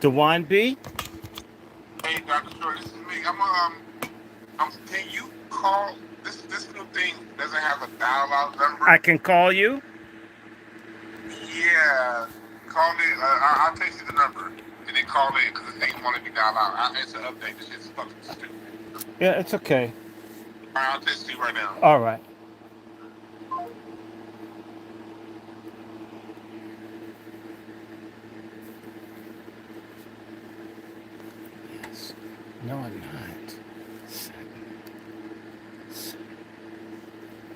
Dwann B? Hey, Dr. Short, this is me. Can you call this new thing doesn't have a dial out I number? can call you? Yeah, call it. I'll text you the number and then call it because this thing want to be dial out. It's an update. This shit's fucking stupid. Yeah, it's okay. All right, I'll text you right now. All right. Yes. No, I'm not. Sir. Sir.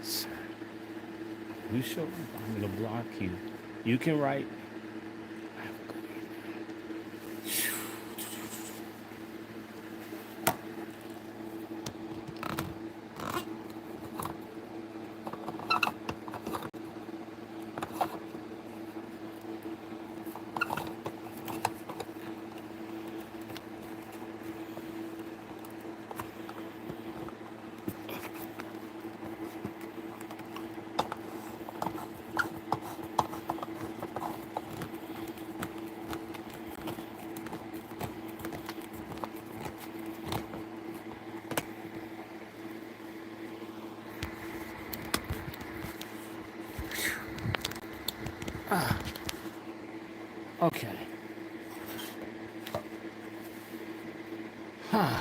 Sir. You show up, I'm going to block you. You can write. Have a good Okay. Huh.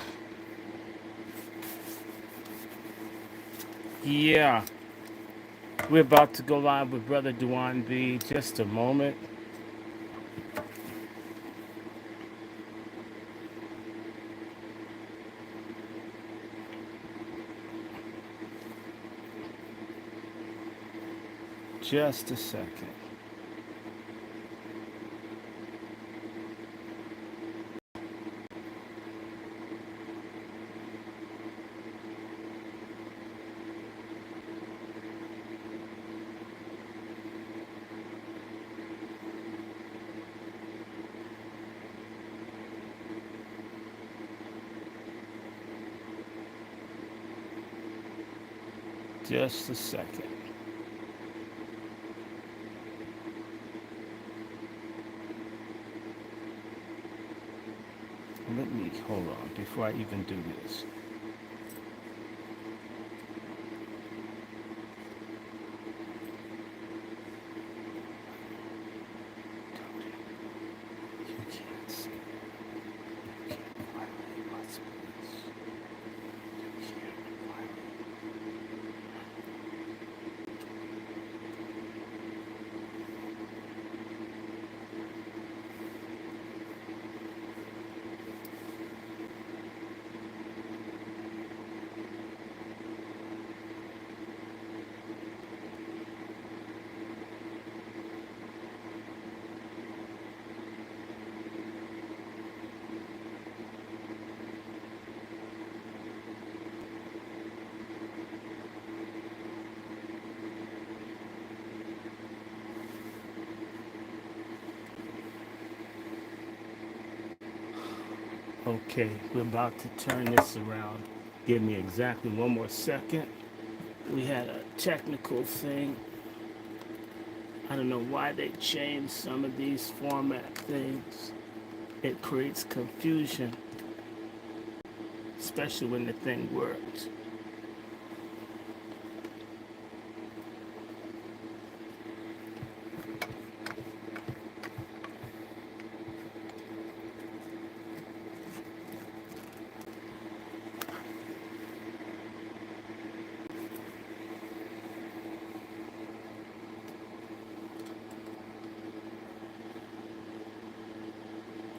Yeah. We're about to go live with Brother Dwann B. Just a moment. Just a second. Just a second. Let me hold on before I even do this. You can't see. You can't violate my space. You can't violate. Okay, we're about to turn this around. Give me exactly one more second. We had a technical thing. I don't know why they changed some of these format things. It creates confusion, especially when the thing works.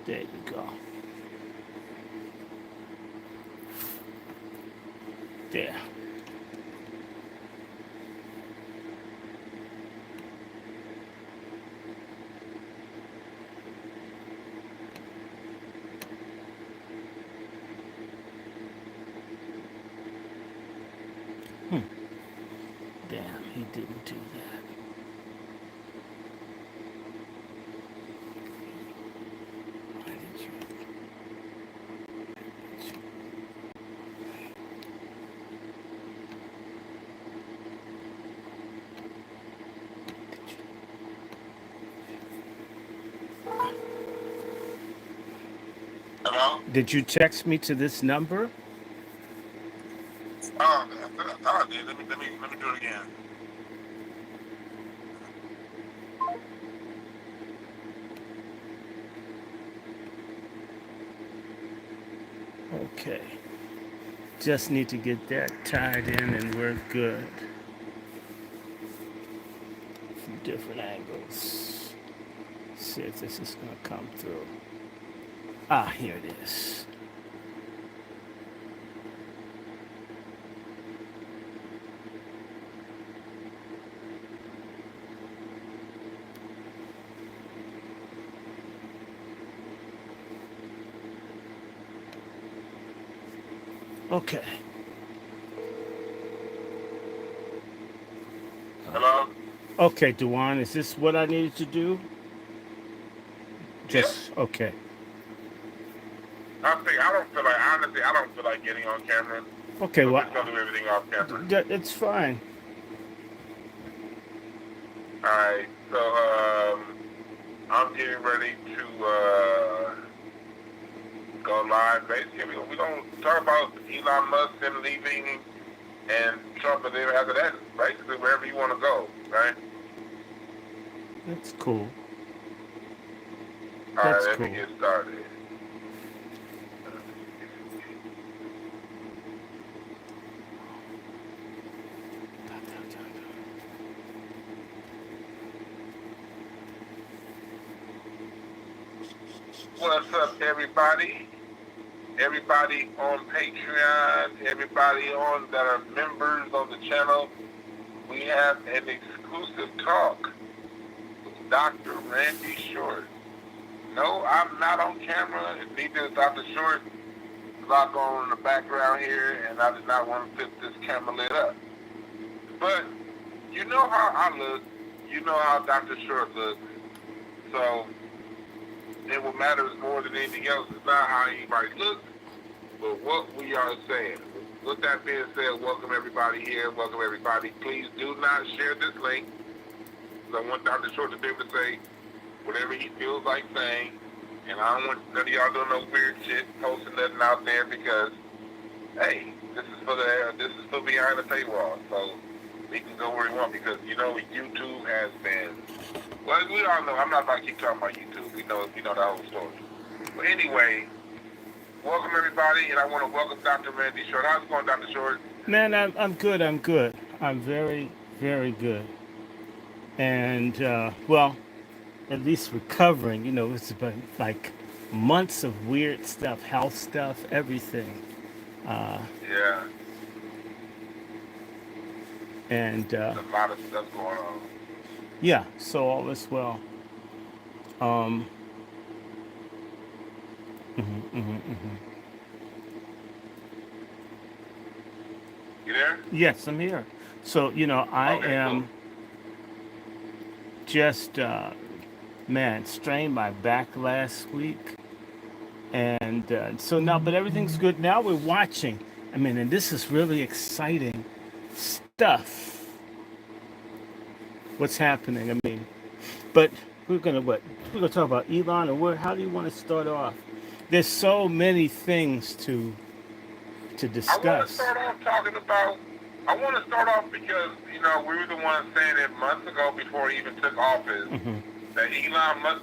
There you go. There. Damn, he didn't do that. Why did you? Hello? Did you text me to this number? Oh, I thought I did. Let me do it again. Okay. Just need to get that tied in and we're good. From different angles. See if this is going to come through. Ah, here it is. Okay. Hello? Okay, Dwann, is this what I needed to do? Yep. Just, okay. Honestly, I don't feel like getting on camera. Okay, So well, just gonna do everything off camera. it's fine. Alright, so, I'm getting ready to, go live. Basically, we're gonna talk about Elon Musk and leaving and Trump, and then after that, basically wherever you want to go, right? That's cool. All right, That's let cool. me get started. What's up, everybody? Everybody on Patreon, everybody on that are members of the channel, we have an exclusive talk with Dr. Randy Short. No, I'm not on camera, and neither is Dr. Short. There's a lot going on in the background here, and I did not want to flip this camera lit up. But you know how I look, you know how Dr. Short looks, so and what matters more than anything else is not how anybody looks, but what we are saying. With that being said, welcome everybody here. Welcome everybody. Please do not share this link. So I want Dr. Short to be able to say whatever he feels like saying. And I don't want none of y'all doing no weird shit, posting nothing out there because, hey, this is for behind the paywall. So we can go where we want because, you know, YouTube has been, well, we all know, I'm not about to keep talking about YouTube. We know the whole story. But anyway, welcome everybody, and I want to welcome Dr. Randy Short. How's it going, Dr. Short? Man, I'm good. I'm good. I'm very, very good. And, well, at least recovering. You know, it's been like months of weird stuff, health stuff, everything. Yeah, And, there's a lot of stuff going on. yeah, so all is well. Um, You there? yes, I'm here. So, you know, I Okay, am cool. just, man, strained my back last week. And so now, but everything's good. Now we're watching. I mean, and this is really exciting stuff. What's happening? I mean, but we're gonna what? We're gonna talk about Elon, or where? How do you want to start off? There's so many things to I want to discuss. start off talking about, I want to start off because, you know, we were the ones saying it months ago before he even took office that Elon Musk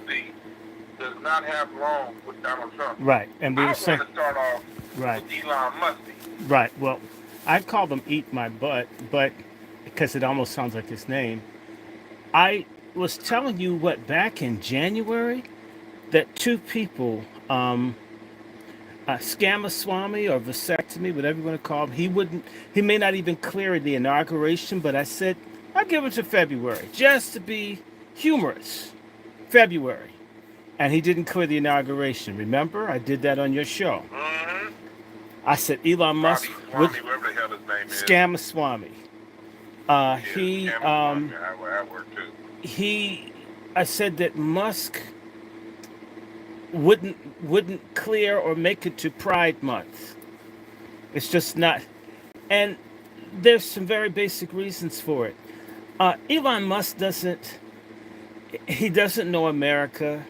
does not have long with Donald Trump. Right, and we I were want saying, to start off right, with Elon Musk. right. Well, I call them "eat my butt," but because it almost sounds like his name. I was telling you what back in January that two people, Scamaswamy or vasectomy, whatever you want to call him, he may not even clear the inauguration, but I said, I'll give it to February, just to be humorous. February. And he didn't clear the inauguration. Remember? I did that on your show. Mm-hmm. I said, Elon Musk Swami, with whatever the hell his name is. Scamaswamy. Yeah, He, Swami. I work too. I said that Musk wouldn't clear or make it to Pride Month. It's just not, and there's some very basic reasons for it. Elon Musk doesn't know America.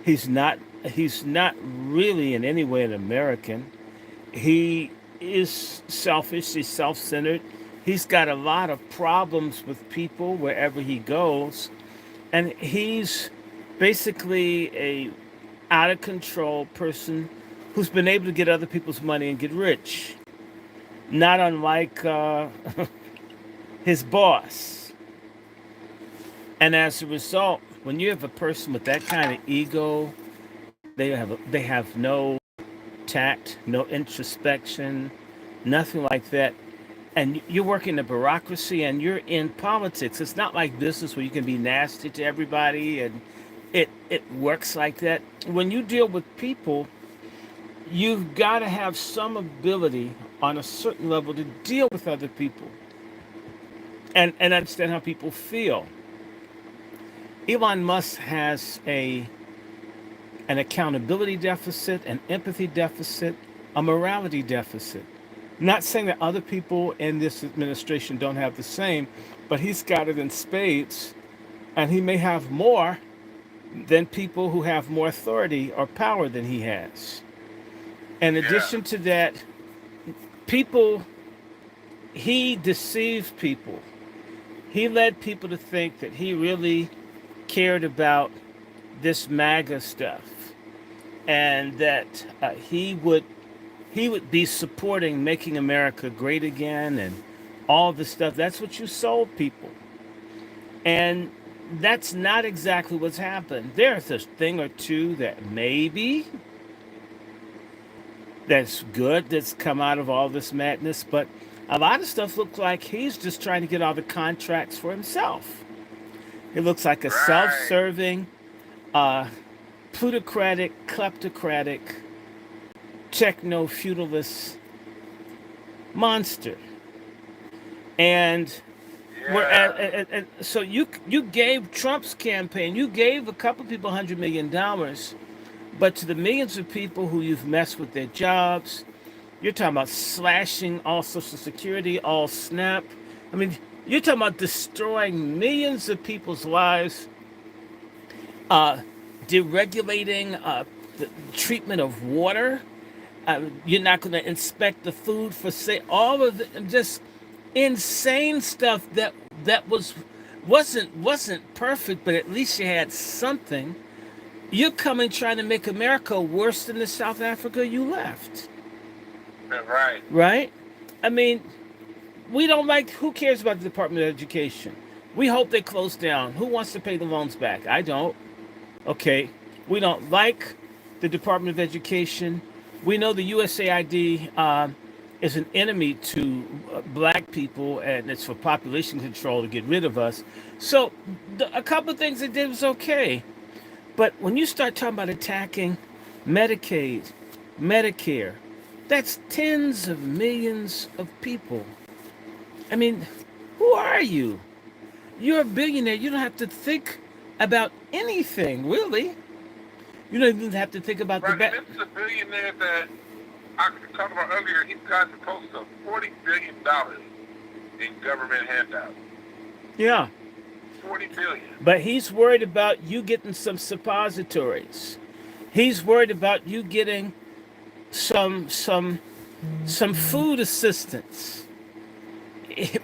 He's not He's not really in any way an American. He is selfish, he's self centered. He's got a lot of problems with people wherever he goes. And he's basically a out of control person who's been able to get other people's money and get rich. Not unlike his boss. And as a result, when you have a person with that kind of ego, they have no tact, no introspection, nothing like that. And you're working the bureaucracy and you're in politics. It's not like business where you can be nasty to everybody and it works like that. When you deal with people, you've got to have some ability on a certain level to deal with other people and understand how people feel. Elon Musk has an accountability deficit, an empathy deficit, a morality deficit. Not saying that other people in this administration don't have the same, but he's got it in spades, and he may have more than people who have more authority or power than he has. In Yeah. addition to that, people, he deceived people. He led people to think that he really cared about this MAGA stuff and that he would be supporting making America great again and all this stuff. That's what you sold people. And that's not exactly what's happened. There's a thing or two that maybe that's good that's come out of all this madness, but a lot of stuff looks like he's just trying to get all the contracts for himself. It looks like a Right. self-serving, uh, plutocratic, kleptocratic, techno-feudalist monster. And Yeah. so you gave Trump's campaign, you gave a couple people $100 million, but to the millions of people who you've messed with their jobs, you're talking about slashing all Social Security, all SNAP. I mean, you're talking about destroying millions of people's lives, uh, deregulating the treatment of water. You're not going to inspect the food for say all of the just insane stuff that wasn't perfect, but at least you had something. You're coming trying to make America worse than the South Africa you left, Right. right? I mean, we don't like. Who cares about the Department of Education? We hope they close down. Who wants to pay the loans back? I don't. Okay, we don't like the Department of Education. We know the USAID is an enemy to black people, and it's for population control to get rid of us. So a couple of things they did was okay, but when you start talking about attacking Medicaid, Medicare, that's tens of millions of people. I mean, who are you? You're a billionaire. You don't have to think about anything, really. You don't even have to think about the Right. And back. this is a billionaire that I talked about earlier. He's got close to $40 billion in government handouts. Yeah. 40 billion. But he's worried about you getting some suppositories. He's worried about you getting some food assistance.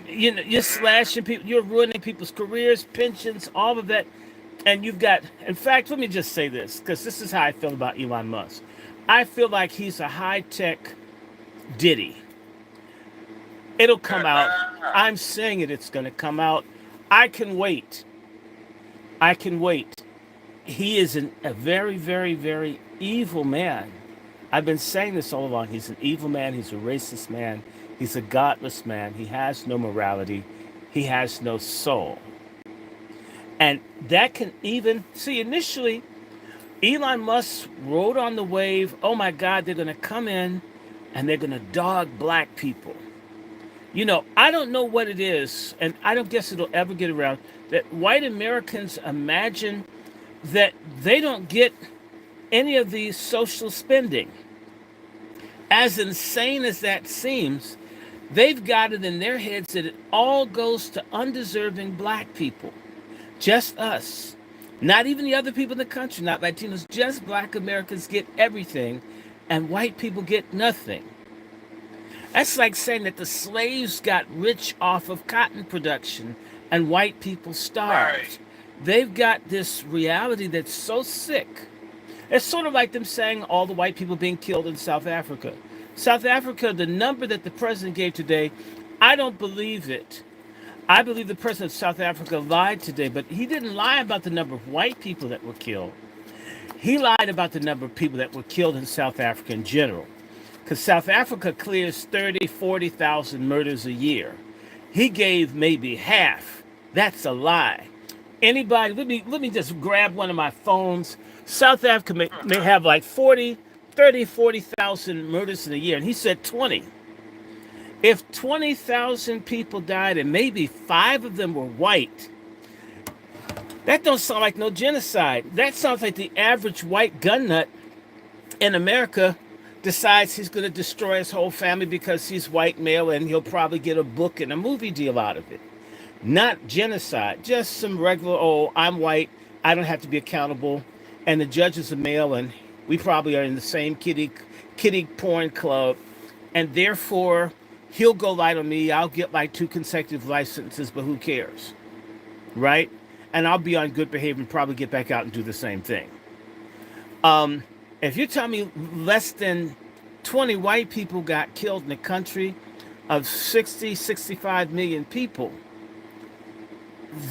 You're slashing people, you're ruining people's careers, pensions, all of that. And you've got, in fact, let me just say this, because this is how I feel about Elon Musk. I feel like he's a high tech Diddy. It'll come out. I'm saying it, it's going to come out. I can wait. I can wait. He is a very, very, very evil man. I've been saying this all along. He's an evil man. He's a racist man. He's a godless man. He has no morality. He has no soul. And that can even see initially, Elon Musk rode on the wave. Oh my God, they're going to come in and they're going to dog black people. I don't know what it is, and I don't guess it'll ever get around that white Americans imagine that they don't get any of the social spending. As insane as that seems, they've got it in their heads that it all goes to undeserving black people, just us. Not even the other people in the country, not Latinos, just black Americans get everything and white people get nothing. That's like saying that the slaves got rich off of cotton production and white people Right. starved. They've got this reality that's so sick. It's sort of like them saying all the white people being killed in South Africa. South Africa, the number that the president gave today, I don't believe it. I believe the president of South Africa lied today, but he didn't lie about the number of white people that were killed. He lied about the number of people that were killed in South Africa in general. Because South Africa clears 30, 40,000 murders a year. He gave maybe half. That's a lie. Anybody, let me just grab one of my phones. South Africa may have like 40,000 murders in a year. And he said 20. If 20,000 people died and maybe 5 of them were white, that don't sound like no genocide. That sounds like the average white gun nut in America decides he's going to destroy his whole family because he's white male and he'll probably get a book and a movie deal out of it. Not genocide, just some regular, oh, I'm white, I don't have to be accountable, and the judge is a male and we probably are in the same kiddie porn club, and therefore he'll go light on me, I'll get like 2 consecutive life sentences, but who cares, right? And I'll be on good behavior and probably get back out and do the same thing. If you tell me less than 20 white people got killed in a country of 60, 65 million people,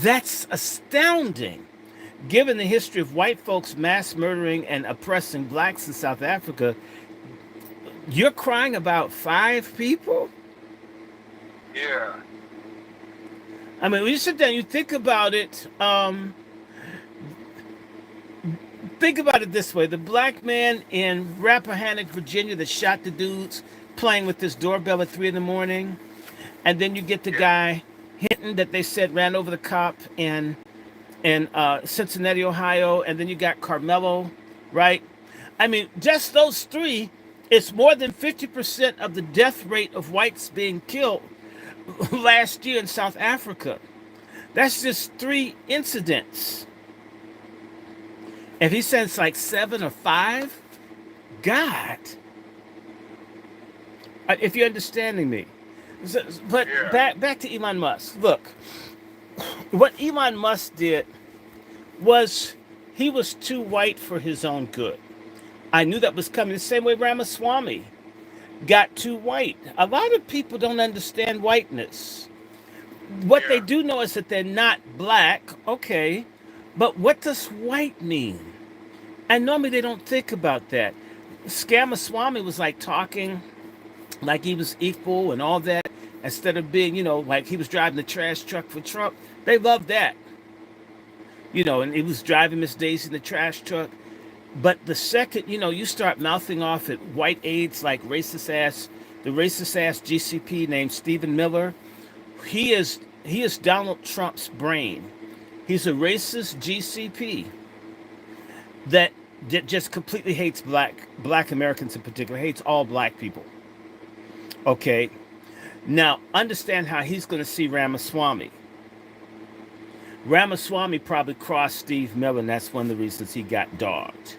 that's astounding. Given the history of white folks mass murdering and oppressing blacks in South Africa, you're crying about 5 people? Yeah. I mean, when you sit down, you think about it. Think about it this way: the black man in Rappahannock, Virginia, that shot the dudes playing with this doorbell at 3 in the morning, and then you get the guy Hinton that they said ran over the cop in Cincinnati, Ohio, and then you got Carmelo, right? I mean, just those 3, it's more than 50% of the death rate of whites being killed last year in South Africa. That's just 3 incidents. If he says like 7 or 5, God, if you're understanding me. But back to Elon Musk. Look, what Elon Musk did was he was too white for his own good. I knew that was coming the same way Ramaswamy got too white. A lot of people don't understand whiteness. What they do know is that they're not black, okay, but what does white mean? And normally they don't think about that. Scamaswamy was like talking like he was equal and all that, instead of being, like he was driving the trash truck for Trump. They loved that. And he was driving Miss Daisy in the trash truck. But the second, you start mouthing off at white aides like the racist ass GCP named Stephen Miller, he is Donald Trump's brain. He's a racist GCP that just completely hates black Americans in particular, hates all black people. Okay, now understand how he's going to see Ramaswamy. Ramaswamy probably crossed Steve Miller, and that's one of the reasons he got dogged.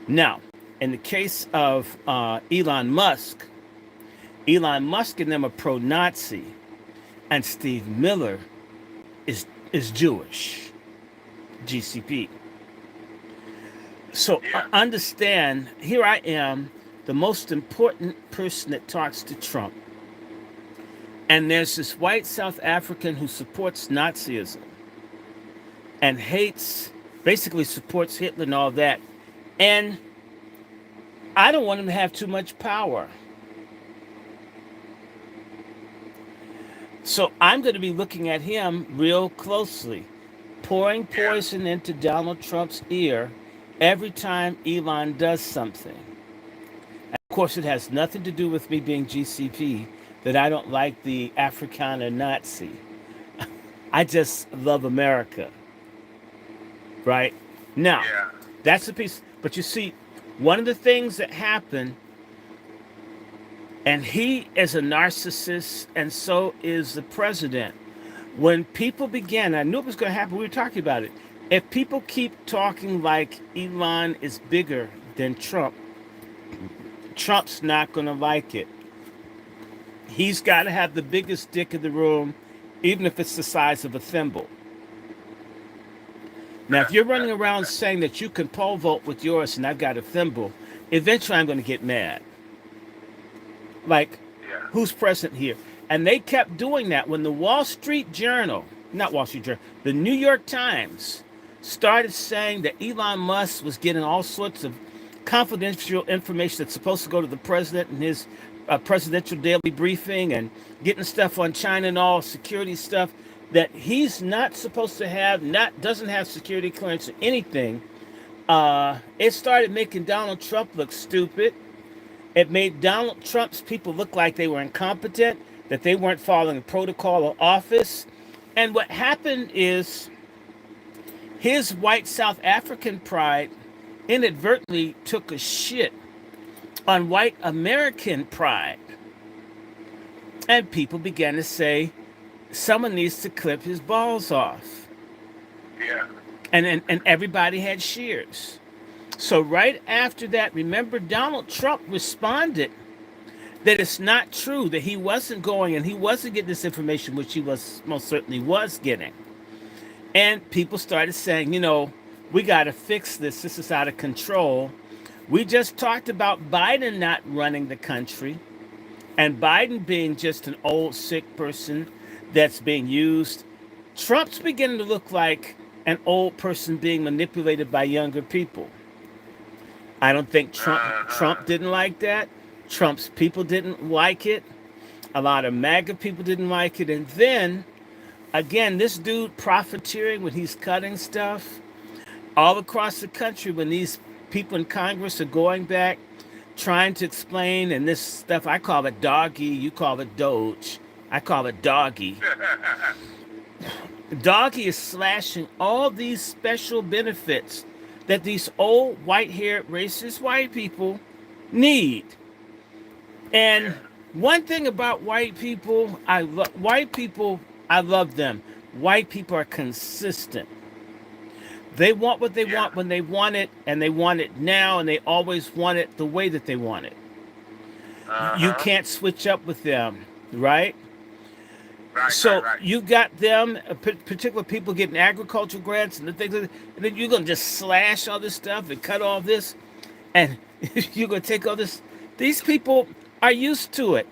Now, in the case of Elon Musk and them are pro-Nazi, and Steve Miller is Jewish, GCP. So understand, here I am, the most important person that talks to Trump. And there's this white South African who supports Nazism and basically supports Hitler and all that. And I don't want him to have too much power. So I'm going to be looking at him real closely, pouring poison into Donald Trump's ear every time Elon does something. And of course, it has nothing to do with me being GCP, that I don't like the Afrikaner Nazi. I just love America. Right? Now, that's the piece. But you see, one of the things that happened, and he is a narcissist, and so is the president. When people began, I knew it was going to happen, we were talking about it. If people keep talking like Elon is bigger than Trump, Trump's not going to like it. He's got to have the biggest dick in the room, even if it's the size of a thimble. Now, if you're running around saying that you can pole vault with yours and I've got a thimble, eventually I'm going to get mad. Like, Yeah. who's present here? And they kept doing that when the Wall Street Journal, not Wall Street Journal, the New York Times started saying that Elon Musk was getting all sorts of confidential information that's supposed to go to the president in his presidential daily briefing, and getting stuff on China and all security stuff that he's not supposed to have, not doesn't have security clearance or anything. It started making Donald Trump look stupid. It made Donald Trump's people look like they were incompetent, that they weren't following the protocol of office. And what happened is his white South African pride inadvertently took a shit on white American pride. And people began to say, someone needs to clip his balls off. Yeah. And everybody had shears. So right after that, remember, Donald Trump responded that it's not true, that he wasn't going and he wasn't getting this information, which he was most certainly was getting. And people started saying, we got to fix this. This is out of control. We just talked about Biden not running the country, and Biden being just an old, sick person that's being used. Trump's beginning to look like an old person being manipulated by younger people. I don't think Trump didn't like that. Trump's people didn't like it. A lot of MAGA people didn't like it. And then, again, this dude profiteering when he's cutting stuff all across the country, when these people in Congress are going back, trying to explain, and this stuff, I call it doggy, you call it Doge. I call it doggy. Doggy is slashing all these special benefits that these old white-haired racist white people need. And one thing about white people, I love them. White people are consistent. They want what they want when they want it, and they want it now, and they always want it the way that they want it. You can't switch up with them, right? So you got them, particular people getting agricultural grants and the things, and then you're gonna just slash all this stuff and cut all this, and you're gonna take all this. These people are used to it.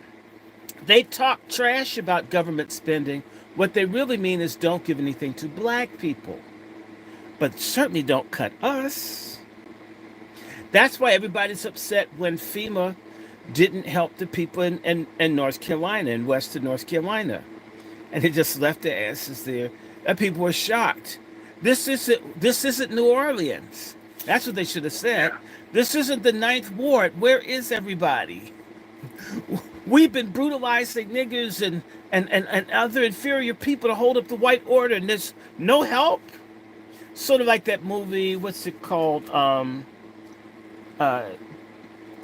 They talk trash about government spending. What they really mean is don't give anything to black people, but certainly don't cut us. That's why everybody's upset when FEMA didn't help the people in North Carolina, in western North Carolina. And it just left their asses there. And people were shocked. This isn't New Orleans. That's what they should have said. Yeah. This isn't the Ninth Ward. Where is everybody? We've been brutalizing niggers and other inferior people to hold up the white order, and there's no help. Sort of like that movie, what's it called?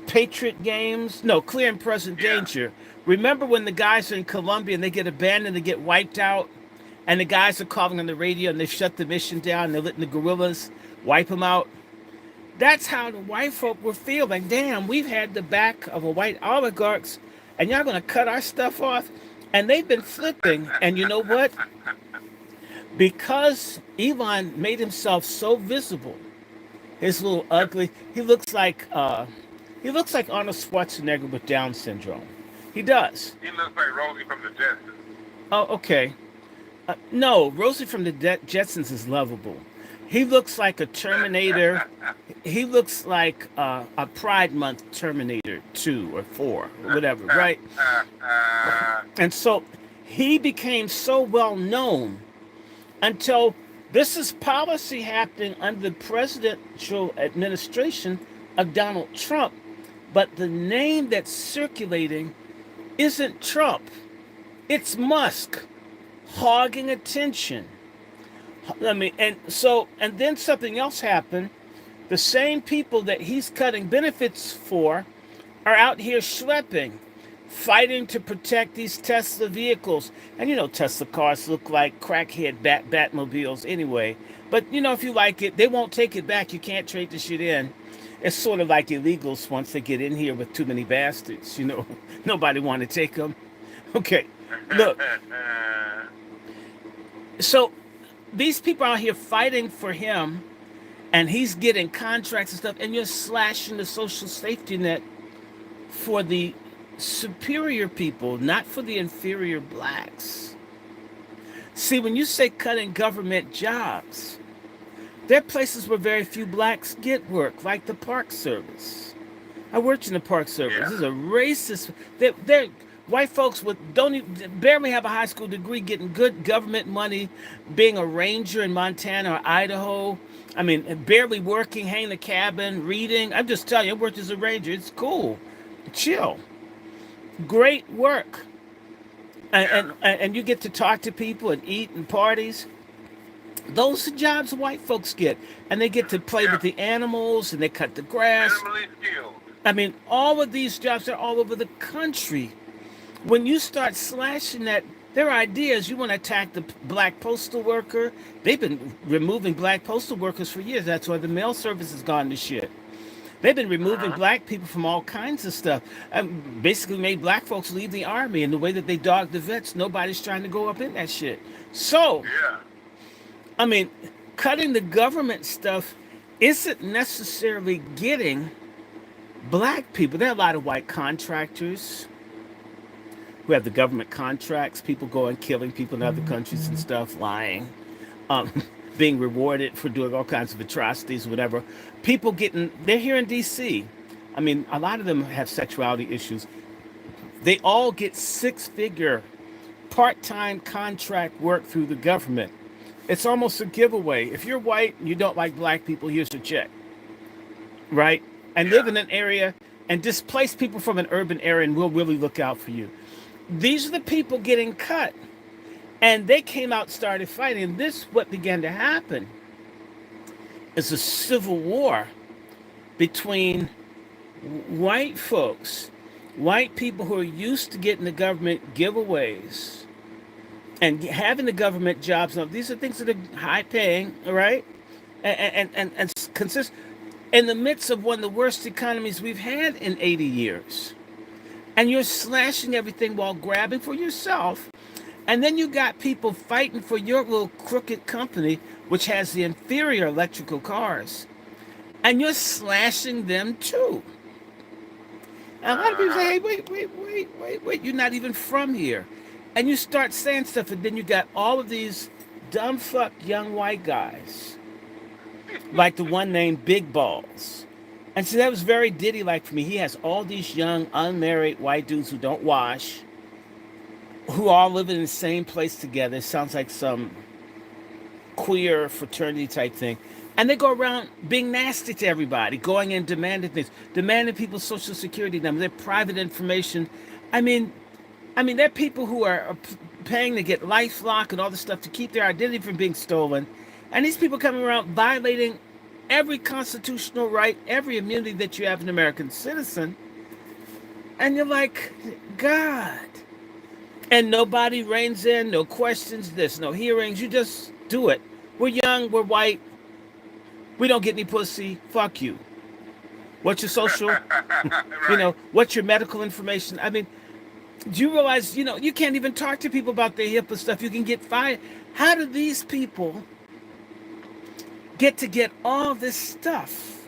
Patriot Games? No, Clear and Present Danger. Remember when the guys are in Colombia and they get abandoned, they get wiped out, and the guys are calling on the radio and they shut the mission down and they're letting the guerrillas wipe them out? That's how the white folk were feeling. Damn, we've had the back of a white oligarchs, and y'all gonna cut our stuff off? And they've been flipping. And you know what? Because Elon made himself so visible, his little ugly, he looks like Arnold Schwarzenegger with Down syndrome. He does. He looks like Rosie from the Jetsons. Oh, okay. No, Rosie from the Jetsons is lovable. He looks like a Terminator. He looks like a Pride Month Terminator 2 or 4 or whatever, right? And so he became so well known until this is policy happening under the presidential administration of Donald Trump. But the name that's circulating isn't Trump. It's Musk hogging attention. And then something else happened. The same people that he's cutting benefits for are out here schlepping fighting to protect these Tesla vehicles. And you know, Tesla cars look like crackhead Batmobiles anyway. But you know, if you like it, they won't take it back. You can't trade the shit in. It's sort of like illegals once they get in here with too many bastards. You know, nobody want to take them. Okay, look. So these people out here fighting for him, and he's getting contracts and stuff, and you're slashing the social safety net for the superior people, not for the inferior blacks. See, when you say cutting government jobs, there are places where very few blacks get work, like the Park Service. I worked in the Park Service. Yeah. This is a racist. They're white folks with don't even, barely have a high school degree getting good government money, being a ranger in Montana or Idaho. I mean, barely working, hanging a cabin, reading. I'm just telling you, I worked as a ranger. It's cool. Chill. Great work. And you get to talk to people and eat and parties. Those are jobs white folks get. And they get to play with the animals and they cut the grass. Minimally skilled. I mean, all of these jobs are all over the country. When you start slashing that, their ideas, you want to attack the black postal worker. They've been removing black postal workers for years. That's why the mail service has gone to shit. They've been removing black people from all kinds of stuff. Basically made black folks leave the army. And the way that they dog the vets, nobody's trying to go up in that shit. So, Yeah. I mean, cutting the government stuff isn't necessarily getting black people. There are a lot of white contractors who have the government contracts, people going killing people in other countries and stuff, lying, being rewarded for doing all kinds of atrocities, whatever. People getting, they're here in D.C. I mean, a lot of them have sexuality issues. They all get six-figure part-time contract work through the government. It's almost a giveaway. If you're white and you don't like black people, here's your check, right? And live in an area and displace people from an urban area, and we'll really look out for you. These are the people getting cut. And they came out and started fighting. And this, what began to happen, is a civil war between white folks, white people who are used to getting the government giveaways and having the government jobs. Now, these are things that are high paying, all right? And consist in the midst of one of the worst economies we've had in 80 years. And you're slashing everything while grabbing for yourself. And then you got people fighting for your little crooked company, which has the inferior electrical cars. And you're slashing them too. And a lot of people say, hey, wait, you're not even from here. And you start saying stuff, and then you got all of these dumb fuck young white guys, like the one named Big Balls. And so that was very Diddy-like for me. He has all these young, unmarried white dudes who don't wash, who all live in the same place together. It sounds like some queer fraternity type thing. And they go around being nasty to everybody, going in demanding things, demanding people's social security numbers, their private information. I mean, there are people who are paying to get LifeLock and all this stuff to keep their identity from being stolen. And these people coming around violating every constitutional right, every immunity that you have as an American citizen. And you're like, God. And nobody reins in, no questions, there's no hearings. You just do it. We're young, we're white. We don't get any pussy. Fuck you. What's your social? Right. You know, what's your medical information? I mean, do you realize, you know, you can't even talk to people about their HIPAA stuff. You can get fired. How do these people get all this stuff?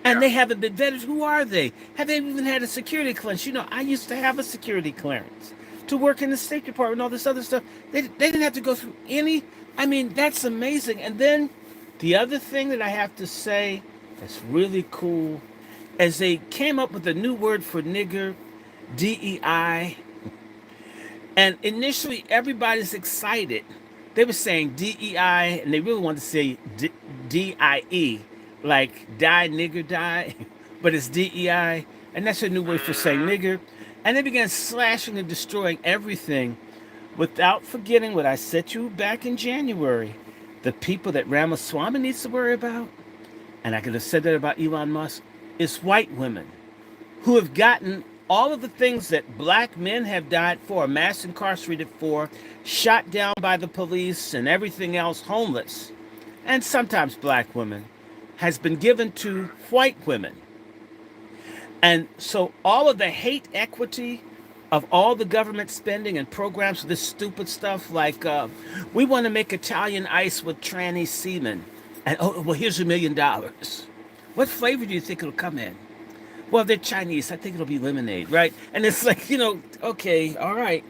And they haven't been vetted. Who are they? Have they even had a security clearance? You know, I used to have a security clearance to work in the State Department and all this other stuff. They didn't have to go through any. I mean, that's amazing. And then the other thing that I have to say that's really cool is they came up with a new word for nigger, DEI. And initially, everybody's excited. They were saying DEI, and they really wanted to say DIE, like die, nigger, die. But it's DEI, and that's a new word for saying nigger. And they began slashing and destroying everything without forgetting what I said to you back in January. The people that Ramaswamy needs to worry about, and I could have said that about Elon Musk, is white women who have gotten all of the things that black men have died for, mass incarcerated for, shot down by the police, and everything else, homeless, and sometimes black women, has been given to white women. And so all of the hate equity of all the government spending and programs for this stupid stuff, like we want to make Italian ice with tranny semen, and oh well, here's $1 million. What flavor do you think it'll come in? Well, they're Chinese. I think it'll be lemonade, right? And it's like, okay, all right,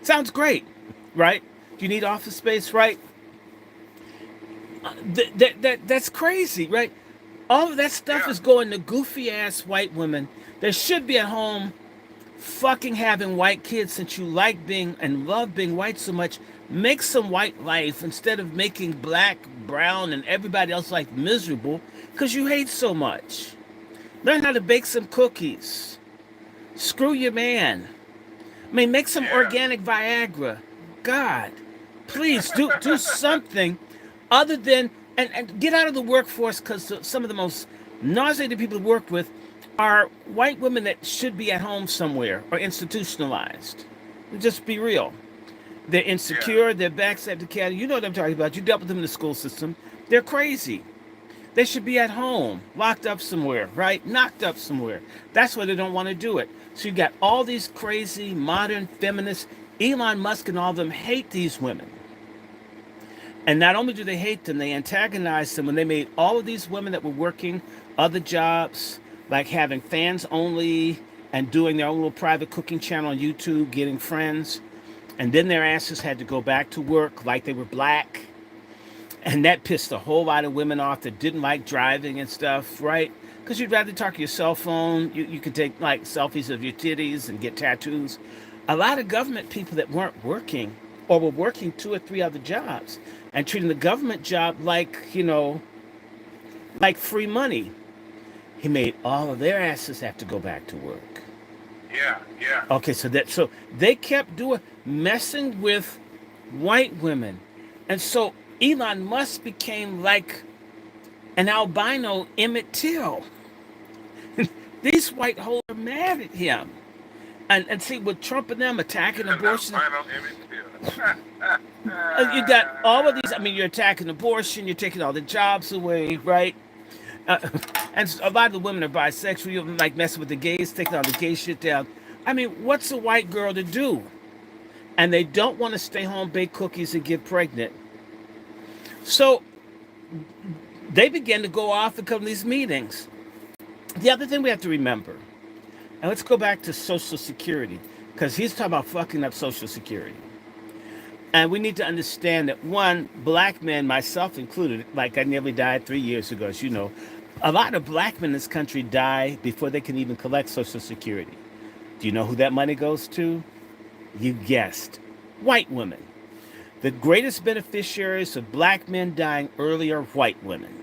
sounds great, right? Do you need office space, right? That's crazy, right? All of that stuff is going to goofy ass white women that should be at home fucking having white kids. Since you like being and love being white so much, make some white life instead of making black, brown, and everybody else life miserable because you hate so much. Learn how to bake some cookies. Screw your man. I mean, make some organic Viagra. God, please do something other than and get out of the workforce, because some of the most nauseating people to work with are white women that should be at home somewhere or institutionalized. Just be real. They're insecure. They're backstabbed to cat. You know what I'm talking about. You dealt with them in the school system. They're crazy. They should be at home, locked up somewhere, right? Knocked up somewhere. That's why they don't want to do it. So you got all these crazy modern feminists. Elon Musk and all of them hate these women. And not only do they hate them, they antagonize them when they made all of these women that were working other jobs, like having fans only and doing their own little private cooking channel on YouTube, getting friends. And then their asses had to go back to work like they were black. And that pissed a whole lot of women off that didn't like driving and stuff, right? Because you'd rather talk to your cell phone. You could take like selfies of your titties and get tattoos. A lot of government people that weren't working or were working 2 or 3 other jobs and treating the government job like, like free money. He made all of their asses have to go back to work. Yeah. Okay, so they kept messing with white women. And so Elon Musk became like an albino Emmett Till. These white holes are mad at him. And see, with Trump and them attacking abortion. You got all of these. I mean, you're attacking abortion. You're taking all the jobs away, right? And a lot of the women are bisexual. You like messing with the gays, taking all the gay shit down. I mean, what's a white girl to do? And they don't want to stay home, bake cookies, and get pregnant. So they began to go off and come to these meetings. The other thing we have to remember, and let's go back to Social Security, because he's talking about fucking up Social Security. And we need to understand that, one, black men, myself included, like I nearly died 3 years ago, as you know, a lot of black men in this country die before they can even collect Social Security. Do you know who that money goes to? You guessed. White women. The greatest beneficiaries of black men dying early are white women.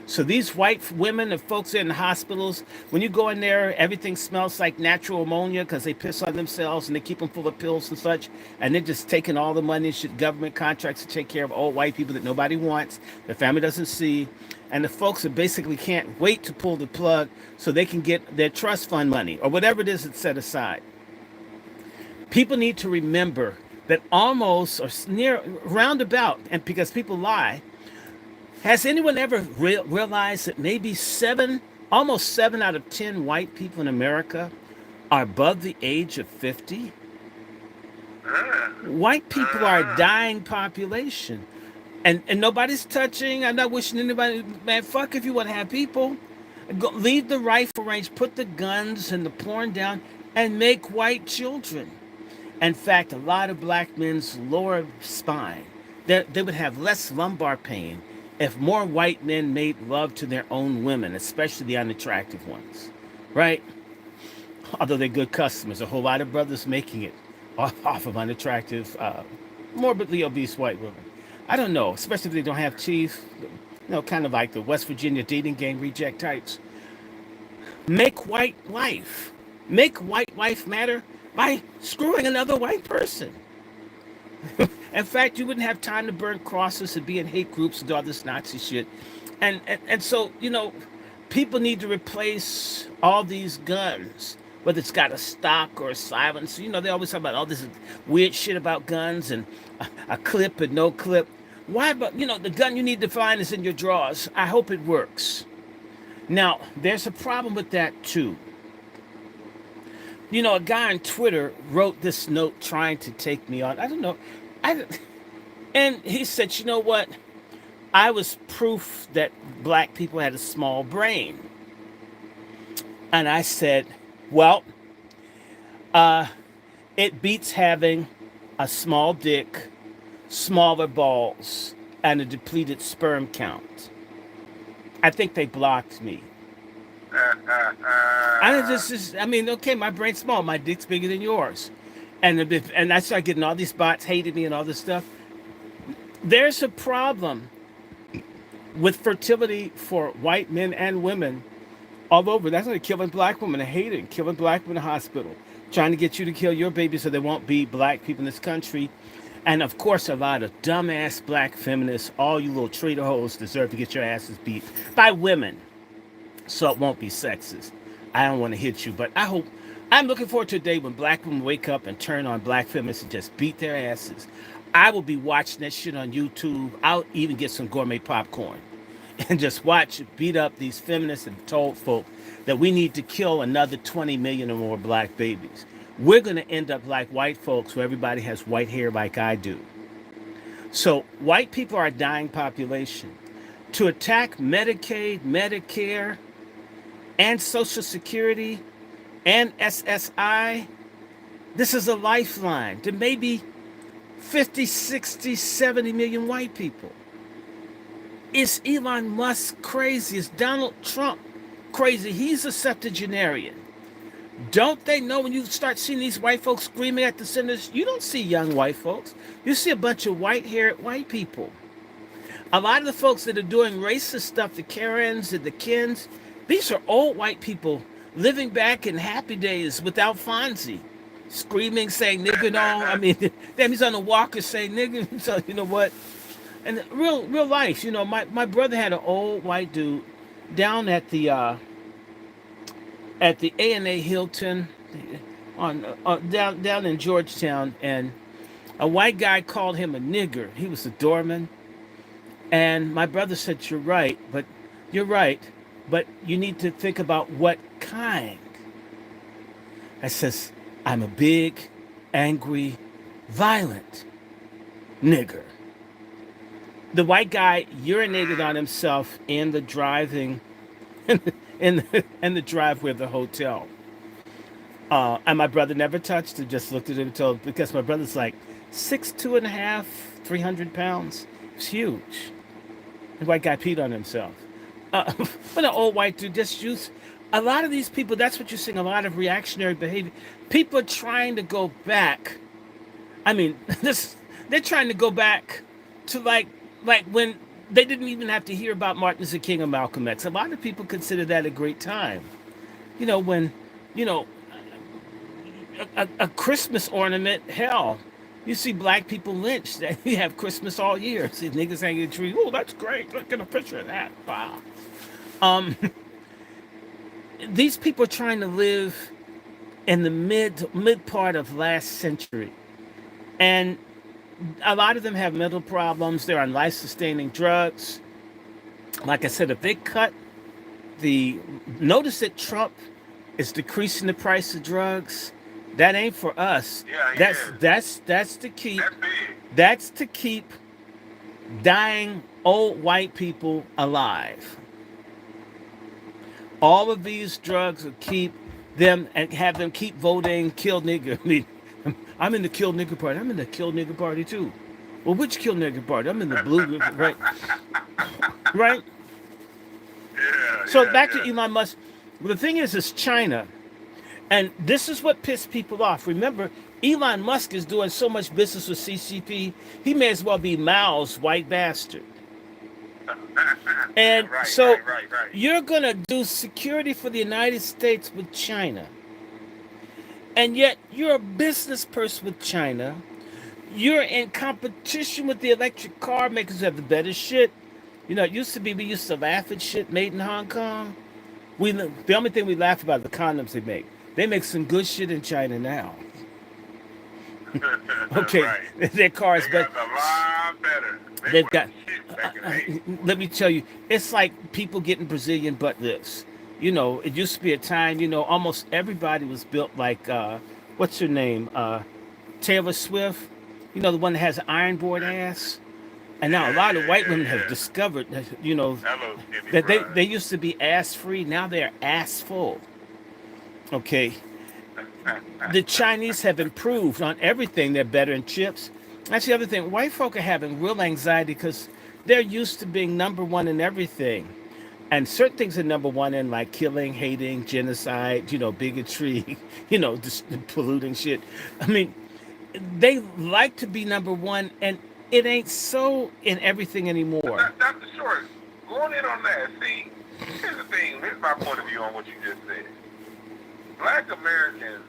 So these white women and folks in the hospitals, when you go in there, everything smells like natural ammonia because they piss on themselves and they keep them full of pills and such. And they're just taking all the money, government contracts to take care of old white people that nobody wants, the family doesn't see. And the folks that basically can't wait to pull the plug so they can get their trust fund money or whatever it is that's set aside. People need to remember that almost or near roundabout, and because people lie, has anyone ever realized that maybe almost 7 out of 10 white people in America are above the age of 50? White people are a dying population. And nobody's touching. I'm not wishing anybody, man, fuck if you want to have people. Leave the rifle range, put the guns and the porn down, and make white children. In fact, a lot of black men's lower spine, they would have less lumbar pain if more white men made love to their own women, especially the unattractive ones, right? Although they're good customers, a whole lot of brothers making it off of unattractive, morbidly obese white women. I don't know, especially if they don't have teeth, kind of like the West Virginia dating gang reject types. Make white life matter by screwing another white person. In fact, you wouldn't have time to burn crosses and be in hate groups and all this Nazi shit. And so, people need to replace all these guns whether it's got a stock or a silence. You know, they always talk about all this weird shit about guns and a clip and no clip. Why? But the gun you need to find is in your drawers. I hope it works. Now, there's a problem with that too. A guy on Twitter wrote this note trying to take me on. I don't know. I, and he said, you know what? I was proof that black people had a small brain. And I said, well, it beats having a small dick, smaller balls, and a depleted sperm count. I think they blocked me. Okay, my brain's small, my dick's bigger than yours. And I started getting all these bots hating me and all this stuff. There's a problem with fertility for white men and women all over. That's why killing black women. I hate it. Killing black women in the hospital. Trying to get you to kill your baby so there won't be black people in this country. And of course, a lot of dumbass black feminists, all you little traitor hoes, deserve to get your asses beat by women. So it won't be sexist. I don't want to hit you, but I'm looking forward to a day when black women wake up and turn on black feminists and just beat their asses. I will be watching that shit on YouTube. I'll even get some gourmet popcorn and just watch it beat up these feminists and told folk that we need to kill another 20 million or more black babies. We're going to end up like white folks where everybody has white hair like I do. So white people are a dying population. To attack Medicaid, Medicare, and Social Security, and SSI, this is a lifeline to maybe 50, 60, 70 million white people. Is Elon Musk crazy? Is Donald Trump crazy? He's a septuagenarian. Don't they know when you start seeing these white folks screaming at the centers, you don't see young white folks. You see a bunch of white-haired white people. A lot of the folks that are doing racist stuff, the Karens and the Kens, these are old white people living back in happy days without Fonzie. Screaming, saying nigger, no. Damn, he's on the walker saying nigger. So, you know what? And real life, my brother had an old white dude down at the A&A Hilton down in Georgetown, and a white guy called him a nigger. He was a doorman. And my brother said, you're right, but you need to think about what kind. I says, I'm a big, angry, violent nigger. The white guy urinated on himself in the driveway of the hotel. And my brother never touched it, just looked at him and told, because my brother's like 6'2.5", 300 pounds. It's huge. The white guy peed on himself. But an old white dude just used. A lot of these people, that's what you're seeing, a lot of reactionary behavior. People are trying to go back. They're trying to go back to like when they didn't even have to hear about Martin Luther King or Malcolm X. A lot of people consider that a great time. When, a Christmas ornament, hell, you see black people lynched. You have Christmas all year. See niggas hanging a tree. Oh, that's great. Look at a picture of that. Wow. These people are trying to live in the mid part of last century. And a lot of them have mental problems. They're on life-sustaining drugs. Like I said, if they notice that Trump is decreasing the price of drugs, that ain't for us. Yeah, That's to keep dying old white people alive. All of these drugs will keep them and have them keep voting kill nigger. I'm in the kill nigger party. I'm in the kill nigger party too. Well, which kill nigger party? I'm in the blue, right? Right? So back to Elon Musk. Well, the thing is China. And this is what pissed people off. Remember, Elon Musk is doing so much business with CCP, he may as well be Mao's white bastard. And right. You're going to do security for the United States with China. And yet you're a business person with China. You're in competition with the electric car makers who have the better shit. It used to be we used to laugh at shit made in Hong Kong. The only thing we laugh about is the condoms they make. They make some good shit in China now. Okay, Right. their cars, They but got a lot better. They they've were got. shit back in the 80s. Let me tell you, it's like people getting Brazilian butt lifts. You know, it used to be a time. You know, almost everybody was built like what's her name, Taylor Swift. You know, the one that has an iron board ass. And now a lot of white women have Yeah. discovered that, you know, Hello, Skinny that Fries. they used to be ass free. Now they're ass full. Okay, the Chinese have improved on everything. They're better in chips. That's the other thing. White folk are having real anxiety because they're used to being number one in everything. And certain things are number one in, like killing, hating, genocide, you know, bigotry, you know, just polluting shit. I mean, they like to be number one, and it ain't so in everything anymore. Dr. Short, going in on that, see, here's the thing. Here's my point of view on what you just said. Black Americans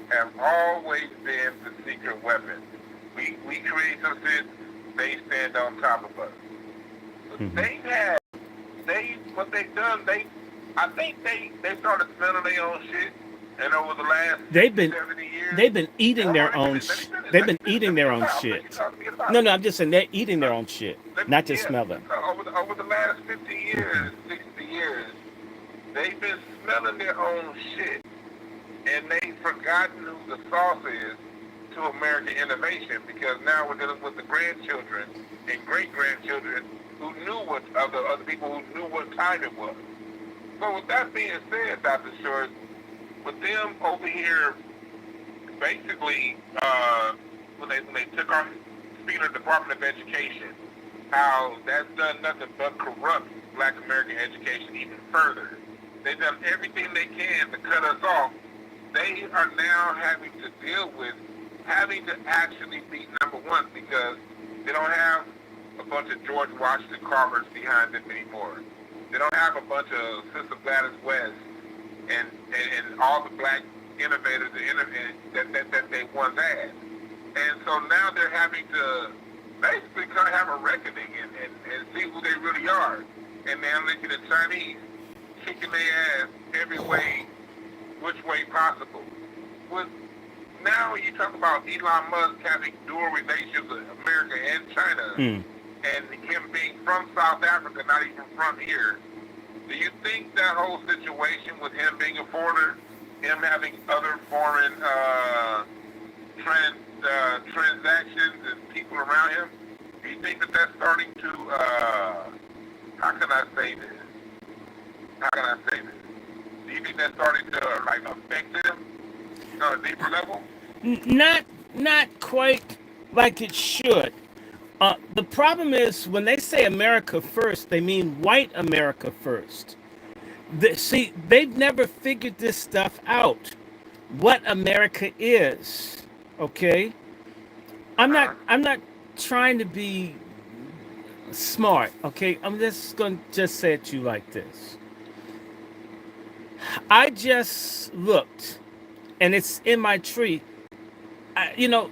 have always been the secret weapon. We create some shit, they stand on top of us. What they've done, I think they started smelling their own shit, and over the last They've been 70 years, they've been eating their own they've been eating their own shit. No, I'm just saying they're eating their own shit, not just smelling. Over the last 50 years, 60 years, they've been smelling their own shit, and they've forgotten who the sauce is to American innovation, because now we're dealing with the grandchildren and great-grandchildren who knew what other people who knew what time it was. So with that being said, Dr. Short, with them over here, basically, when they took our speaking of Department of Education, how that's done nothing but corrupt Black American education even further. They've done everything they can to cut us off. They are now having to deal with having to actually be number one, because they don't have a bunch of George Washington Carvers behind them anymore. They don't have a bunch of Sister Gladys West and all the black innovators that they once had. And so now they're having to basically kind of have a reckoning and see who they really are. And now look at the Chinese kicking their ass every way, which way possible. Now you talk about Elon Musk having dual relations with America and China, and him being from South Africa, not even from here. Do you think that whole situation with him being a foreigner, him having other foreign transactions and people around him, do you think that that's starting to, how can I say this? Do you think that's starting to affect him on a deeper level? Not quite like it should. The problem is when they say America first, they mean white America first. See, they've never figured this stuff out. What America is, okay? I'm not trying to be smart, okay? I'm just going to say it to you like this. I just looked, and it's in my tree.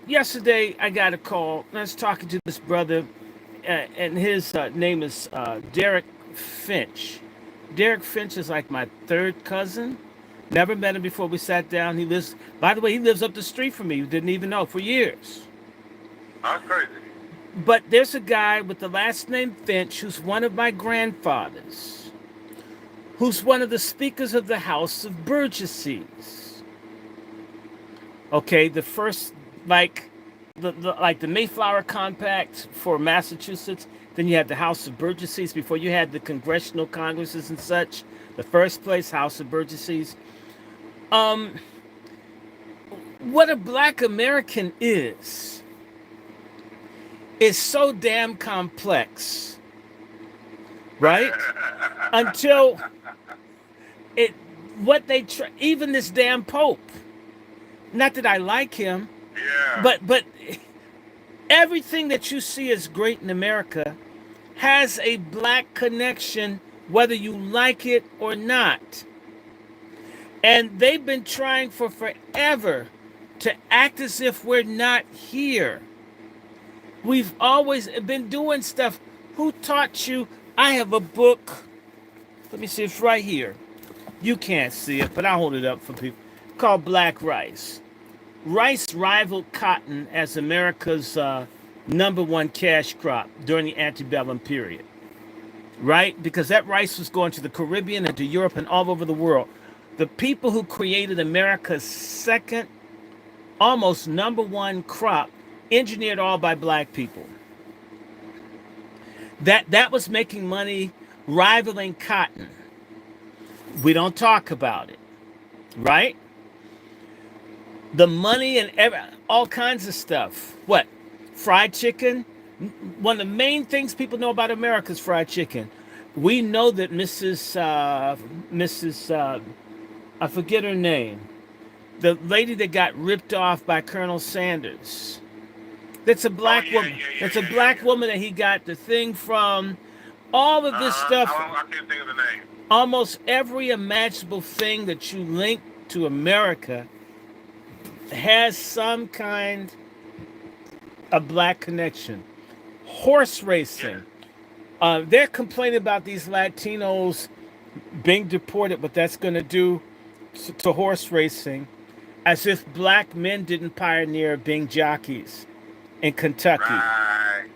Yesterday I got a call. I was talking to this brother, and his name is Derek Finch. Derek Finch is like my third cousin. Never met him before we sat down. By the way, he lives up the street from me. You didn't even know, for years. That's crazy. But there's a guy with the last name Finch who's one of my grandfathers, who's one of the speakers of the House of Burgesses. Okay, the first, like the Mayflower Compact for Massachusetts. Then you had the House of Burgesses before you had the congressional congresses and such. The first place, House of Burgesses. What a Black American is so damn complex, right? Until even this damn Pope. Not that I like him, yeah. but everything that you see as great in America has a black connection, whether you like it or not. And they've been trying for forever to act as if we're not here. We've always been doing stuff. Who taught you? I have a book. Let me see, it's right here. You can't see it, but I'll hold it up for people. called black rice. Rice rivaled cotton as America's number one cash crop during the antebellum period, right? Because that rice was going to the Caribbean and to Europe and all over the world. The people who created America's second, almost number one crop, engineered all by black people. That was making money rivaling cotton. We don't talk about it, right? The money and all kinds of stuff. What? Fried chicken? One of the main things people know about America is fried chicken. We know that I forget her name, the lady that got ripped off by Colonel Sanders. That's a black woman. That's a black woman that he got the thing from. All of this stuff. I can't think of the name. Almost every imaginable thing that you link to America has some kind of black connection. Horse racing. They're complaining about these Latinos being deported, what that's going to do to horse racing, as if black men didn't pioneer being jockeys in Kentucky. Right.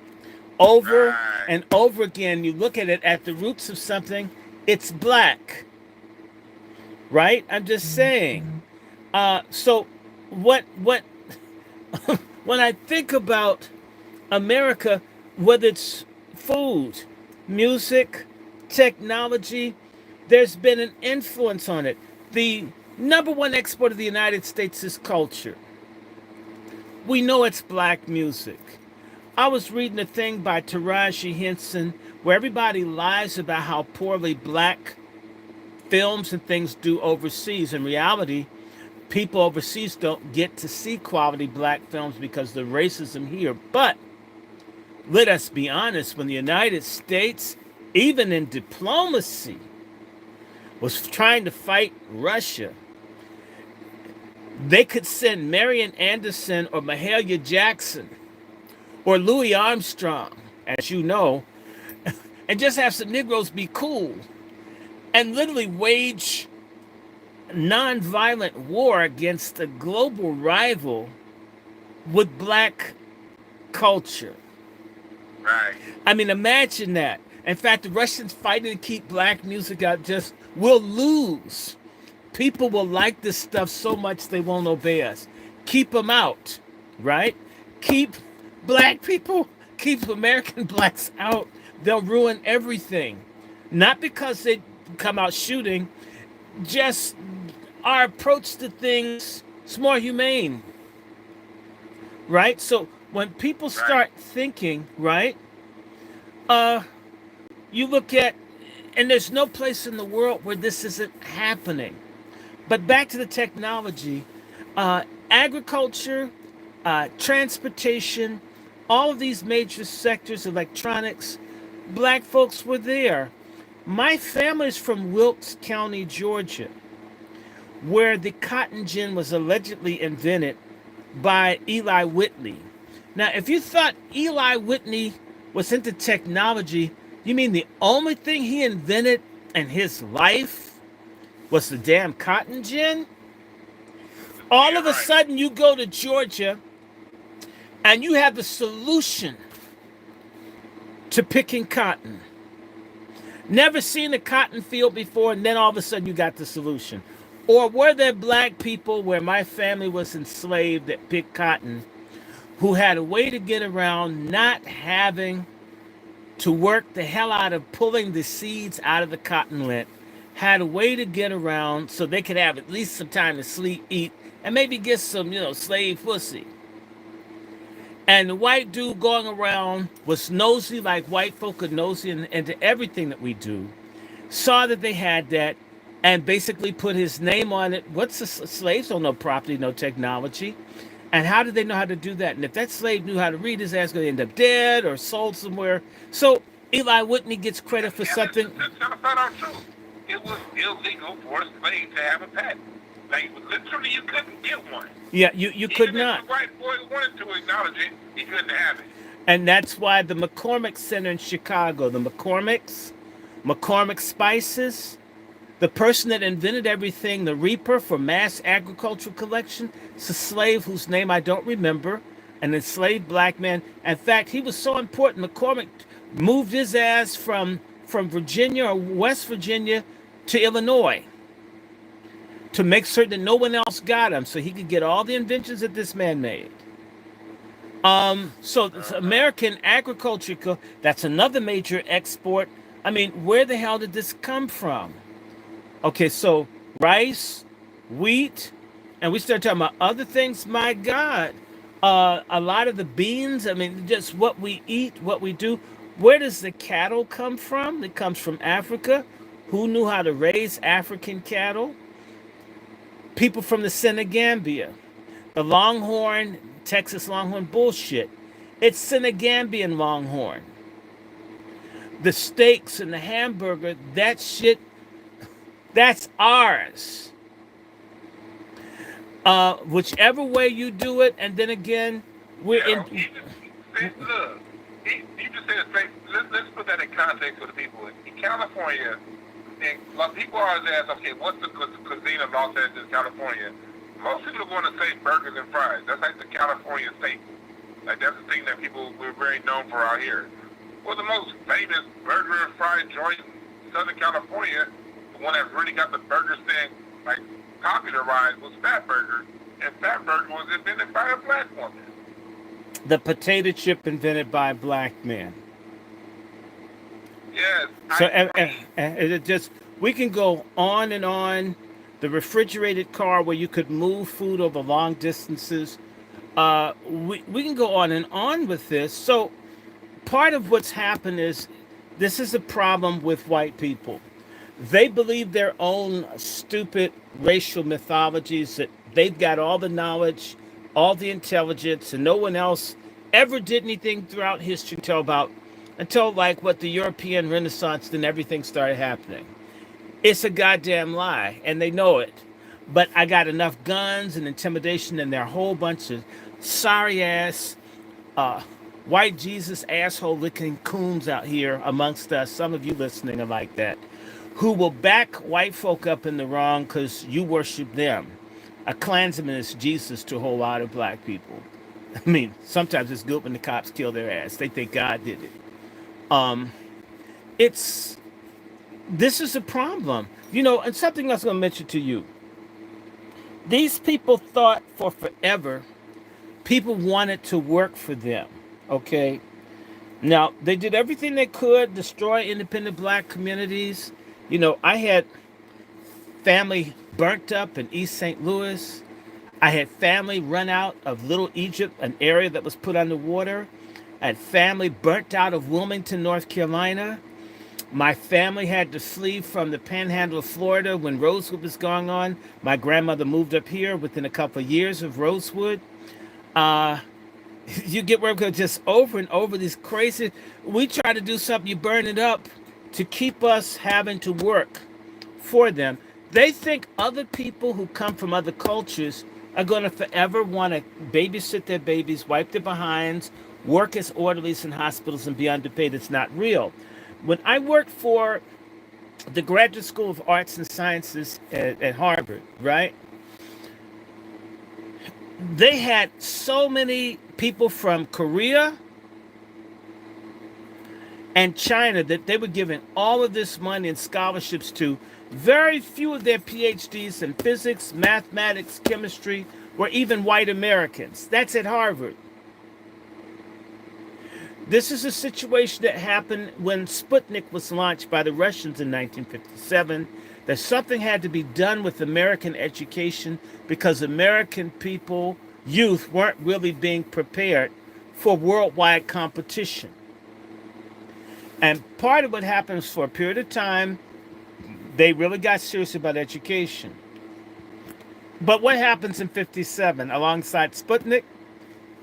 Over and over again, you look at it at the roots of something, it's black. Right? I'm just saying. So what when I think about America, whether it's food, music, technology, there's been an influence on it. The number one export of the United States is culture. We know it's black music. I was reading a thing by Taraji Henson where everybody lies about how poorly black films and things do overseas. In reality, people overseas don't get to see quality black films because of the racism here. But let us be honest, when the United States, even in diplomacy, was trying to fight Russia, they could send Marian Anderson or Mahalia Jackson or Louis Armstrong, as you know, and just have some Negroes be cool and literally wage nonviolent war against a global rival with black culture. Right. I mean, imagine that. In fact, the Russians fighting to keep black music out just will lose. People will like this stuff so much they won't obey us. Keep them out, right? Keep black people, keep American blacks out. They'll ruin everything. Not because they come out shooting, just our approach to things is more humane, right? So when people start thinking, right, you look at, and there's no place in the world where this isn't happening. But back to the technology, agriculture, transportation, all of these major sectors, electronics, black folks were there. My family's from Wilkes County, Georgia, where the cotton gin was allegedly invented by Eli Whitney. Now, if you thought Eli Whitney was into technology, you mean the only thing he invented in his life was the damn cotton gin? All of a sudden, you go to Georgia and you have the solution to picking cotton. Never seen a cotton field before, and then all of a sudden you got the solution. Or were there black people where my family was enslaved that picked cotton who had a way to get around not having to work the hell out of pulling the seeds out of the cotton lint, had a way to get around so they could have at least some time to sleep, eat, and maybe get some, slave pussy. And the white dude going around was nosy like white folk are nosy into everything that we do, saw that they had that, and basically put his name on it. What's the slaves don't know property, no technology. And how did they know how to do that? And if that slave knew how to read, his ass going to end up dead or sold somewhere. So Eli Whitney gets credit for something. That's flat out true. It was illegal for a slave to have a patent. Like, literally, you couldn't get one. Yeah, you could not. If the white boy wanted to acknowledge it, he couldn't have it. And that's why the McCormick Center in Chicago, the McCormick Spices, The person that invented everything, the reaper for mass agricultural collection, is a slave whose name I don't remember, an enslaved black man. In fact, he was so important, McCormick moved his ass from Virginia or West Virginia to Illinois to make certain that no one else got him so he could get all the inventions that this man made. So it's American agriculture, that's another major export. I mean, where the hell did this come from? Okay, so rice, wheat, and we start talking about other things. My God, a lot of the beans. I mean, just what we eat, what we do. Where does the cattle come from? It comes from Africa. Who knew how to raise African cattle? People from the Senegambia, the Longhorn, Texas Longhorn bullshit. It's Senegambian Longhorn. The steaks and the hamburger, that shit, that's ours. Whichever way you do it, and then again, we're in. Look, you just said straight. Let's put that in context for the people in California. And like, people always ask, okay, what's the cuisine of Los Angeles, California? Most people are going to say burgers and fries. That's like the California staple. Like that's the thing that we're very known for out here. Well, the most famous burger and fry joint in Southern California, the one that really got the burger stand like popularized, was Fat Burger, and Fat Burger was invented by a black woman. The potato chip invented by a black man. Yes. So it just, we can go on and on. The refrigerated car where you could move food over long distances. We can go on and on with this. So part of what's happened is this is a problem with white people. They believe their own stupid racial mythologies that they've got all the knowledge, all the intelligence, and no one else ever did anything throughout history until like what the European Renaissance, then everything started happening. It's a goddamn lie, and they know it. But I got enough guns and intimidation, and there are a whole bunch of sorry ass, white Jesus asshole licking coons out here amongst us. Some of you listening are like that, who will back white folk up in the wrong because you worship them. A Klansman is Jesus to a whole lot of black people. I mean, sometimes it's good when the cops kill their ass. They think God did it. This is a problem. You know, and something else I'm going to mention to you. These people thought for forever people wanted to work for them, okay? Now, they did everything they could, destroy independent black communities. You know, I had family burnt up in East St. Louis. I had family run out of Little Egypt, an area that was put underwater. I had family burnt out of Wilmington, North Carolina. My family had to flee from the panhandle of Florida when Rosewood was going on. My grandmother moved up here within a couple of years of Rosewood. You get where I'm going, just over and over these crazy. We try to do something, you burn it up to keep us having to work for them. They think other people who come from other cultures are going to forever want to babysit their babies, wipe their behinds, work as orderlies in hospitals and be underpaid. It's not real. When I worked for the Graduate School of Arts and Sciences at Harvard, right? They had so many people from Korea and China that they were giving all of this money and scholarships to. Very few of their PhDs in physics, mathematics, chemistry were even white Americans. That's at Harvard. This is a situation that happened when Sputnik was launched by the Russians in 1957, that something had to be done with American education because American people, youth, weren't really being prepared for worldwide competition. And part of what happens for a period of time, they really got serious about education. But what happens in 57 alongside Sputnik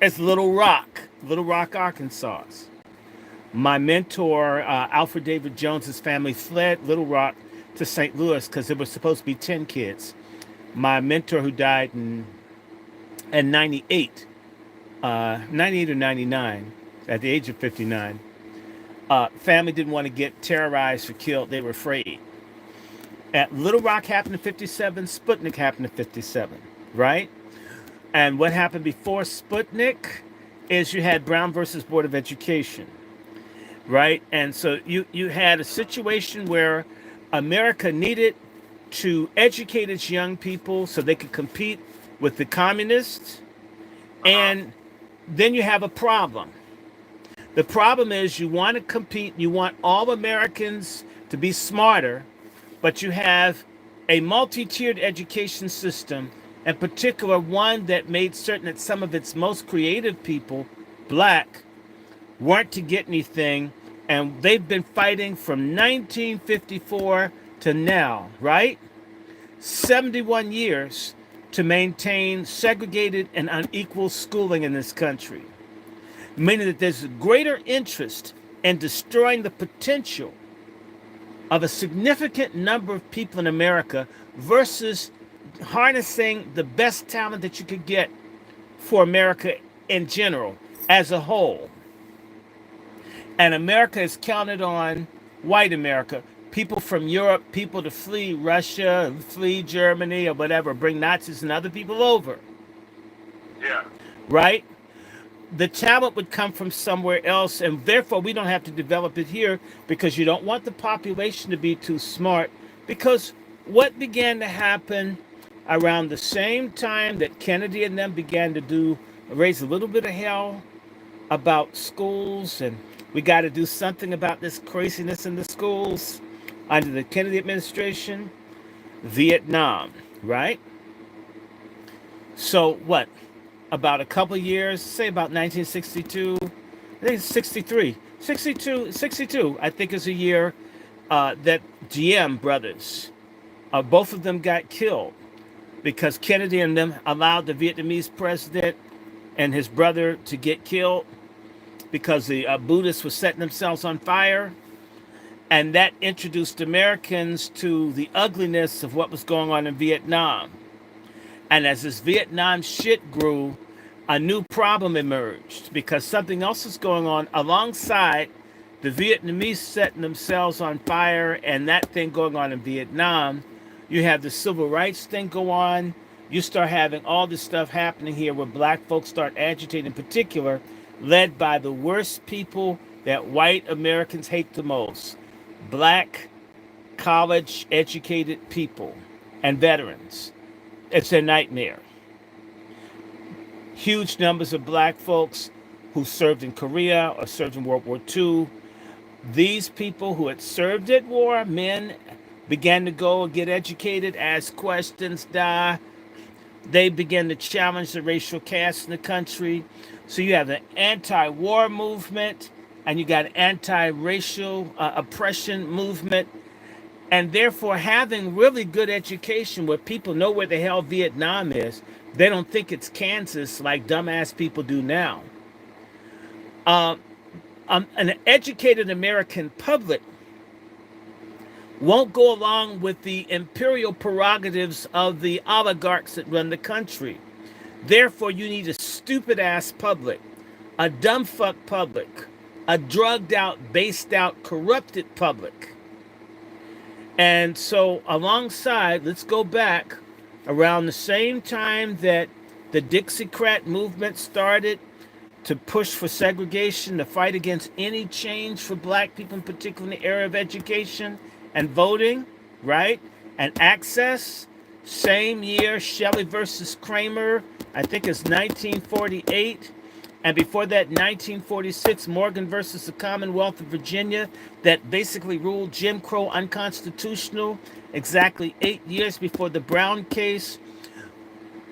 is Little Rock, Arkansas. My mentor, Alfred David Jones's family fled Little Rock to St. Louis because there was supposed to be 10 kids. My mentor, who died in 98 or 99, at the age of 59, family didn't want to get terrorized or killed. They were afraid. At Little Rock happened in 57, Sputnik happened in 57, right? And what happened before Sputnik is you had Brown versus Board of Education, right? And so you had a situation where America needed to educate its young people so they could compete with the communists. Uh-huh. And then you have a problem. The problem is you want to compete, you want all Americans to be smarter, but you have a multi-tiered education system, in particular one that made certain that some of its most creative people, black, weren't to get anything, and they've been fighting from 1954 to now, right? 71 years to maintain segregated and unequal schooling in this country, meaning that there's a greater interest in destroying the potential of a significant number of people in America versus harnessing the best talent that you could get for America in general as a whole. And America is counted on white America, people from Europe, people to flee Russia, flee Germany or whatever, bring Nazis and other people over, Yeah. right? The talent would come from somewhere else, and therefore we don't have to develop it here because you don't want the population to be too smart. Because what began to happen around the same time that Kennedy and them began to raise a little bit of hell about schools, and we got to do something about this craziness in the schools under the Kennedy administration, Vietnam, right? So what? About a couple years, say about 1962, I think it's 63, 62, I think is a year that GM brothers, both of them got killed because Kennedy and them allowed the Vietnamese president and his brother to get killed because the Buddhists were setting themselves on fire. And that introduced Americans to the ugliness of what was going on in Vietnam. And as this Vietnam shit grew, a new problem emerged because something else is going on alongside the Vietnamese setting themselves on fire and that thing going on in Vietnam. You have the civil rights thing go on. You start having all this stuff happening here where black folks start agitating, in particular, led by the worst people that white Americans hate the most: black, college educated people and veterans. It's a nightmare. Huge numbers of black folks who served in Korea or served in World War II. These people who had served at war, men, began to go and get educated, ask questions, die. They began to challenge the racial caste in the country. So you have the anti-war movement and you got anti-racial oppression movement. And therefore, having really good education where people know where the hell Vietnam is, they don't think it's Kansas like dumbass people do now. An educated American public won't go along with the imperial prerogatives of the oligarchs that run the country. Therefore, you need a stupid ass public, a dumb fuck public, a drugged out, based out, corrupted public. And so, alongside, let's go back around the same time that the Dixiecrat movement started to push for segregation, to fight against any change for black people, in particular in the area of education and voting, right? And access. Same year, Shelley versus Kramer, I think it's 1948. And before that, 1946, Morgan versus the Commonwealth of Virginia, that basically ruled Jim Crow unconstitutional exactly 8 years before the Brown case.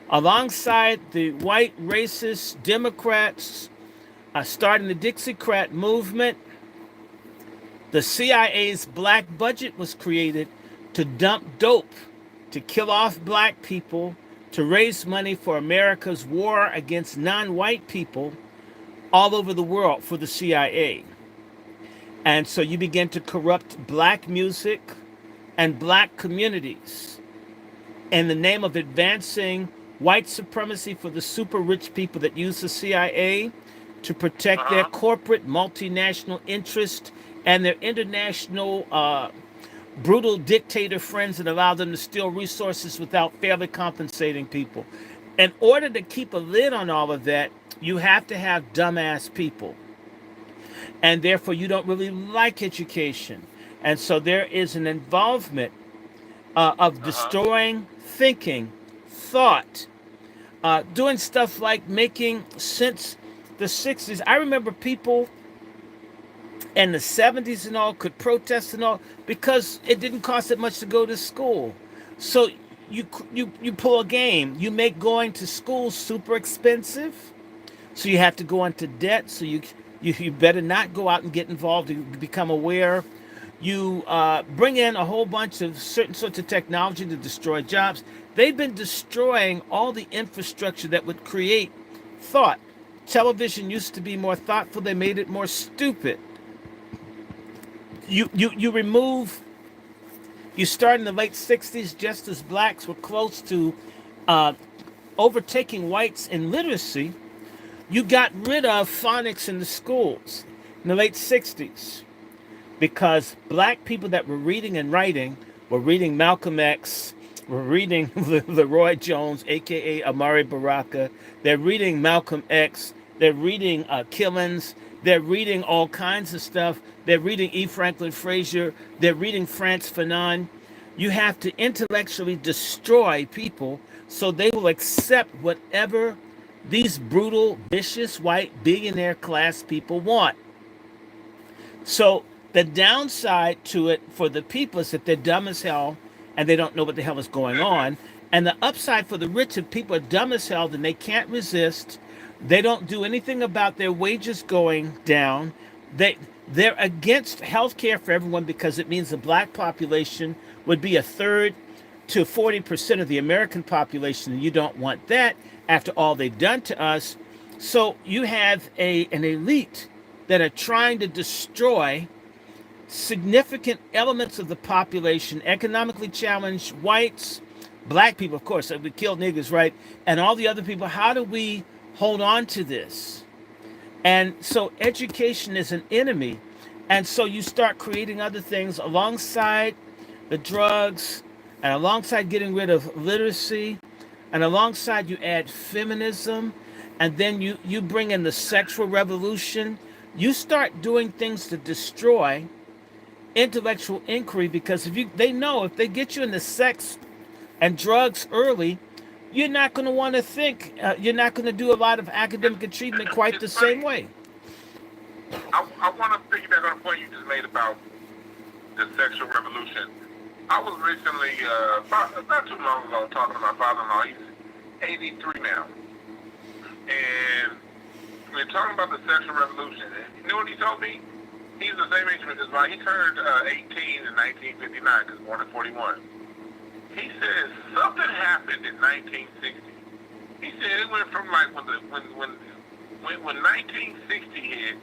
Alongside the white racist Democrats starting the Dixiecrat movement, the CIA's black budget was created to dump dope, to kill off black people, to raise money for America's war against non-white people all over the world for the CIA. And so you begin to corrupt black music and black communities in the name of advancing white supremacy for the super rich people that use the CIA to protect their corporate multinational interest and their international brutal dictator friends that allow them to steal resources without fairly compensating people. In order to keep a lid on all of that, you have to have dumbass people. And therefore, you don't really like education. And so there is an involvement of Uh-huh. destroying thinking, thought, doing stuff like making since the 60s. I remember people in the 70s and all could protest and all because it didn't cost that much to go to school. So you pull a game. You make going to school super expensive. So you have to go into debt. So you better not go out and get involved. You become aware. You bring in a whole bunch of certain sorts of technology to destroy jobs. They've been destroying all the infrastructure that would create thought. Television used to be more thoughtful. They made it more stupid. You remove. You start in the late 60s just as blacks were close to uh, overtaking whites in literacy. You got rid of phonics in the schools in the late 60s because black people that were reading and writing were reading Malcolm X, were reading Leroy Jones, aka Amari Baraka. They're reading Malcolm X. They're reading Killings. They're reading all kinds of stuff. They're reading E. Franklin Frazier. They're reading Frantz Fanon. You have to intellectually destroy people so they will accept whatever these brutal, vicious, white, billionaire class people want. So the downside to it for the people is that they're dumb as hell and they don't know what the hell is going on. And the upside for the rich, if people are dumb as hell, then they can't resist. They don't do anything about their wages going down. They they're against health care for everyone because it means the black population would be a third to 40% of the American population, and you don't want that after all they've done to us. So you have an elite that are trying to destroy significant elements of the population, economically challenged whites, black people, of course, we killed niggers, right? And all the other people. How do we hold on to this? And so education is an enemy. And so you start creating other things alongside the drugs and alongside getting rid of literacy and alongside you add feminism and then you bring in the sexual revolution. You start doing things to destroy intellectual inquiry because they know if they get you into sex and drugs early, you're not going to want to think. You're not going to do a lot of academic achievement quite the It's same funny. way. I want to piggyback on a point you just made about the sexual revolution. I was recently, not too long ago, talking to my father-in-law. He's 83 now. And we're talking about the sexual revolution. And you know what he told me? He's the same age as mine. He turned 18 in 1959 because born in 41. He says something happened in 1960. He said it went from like when 1960 hit,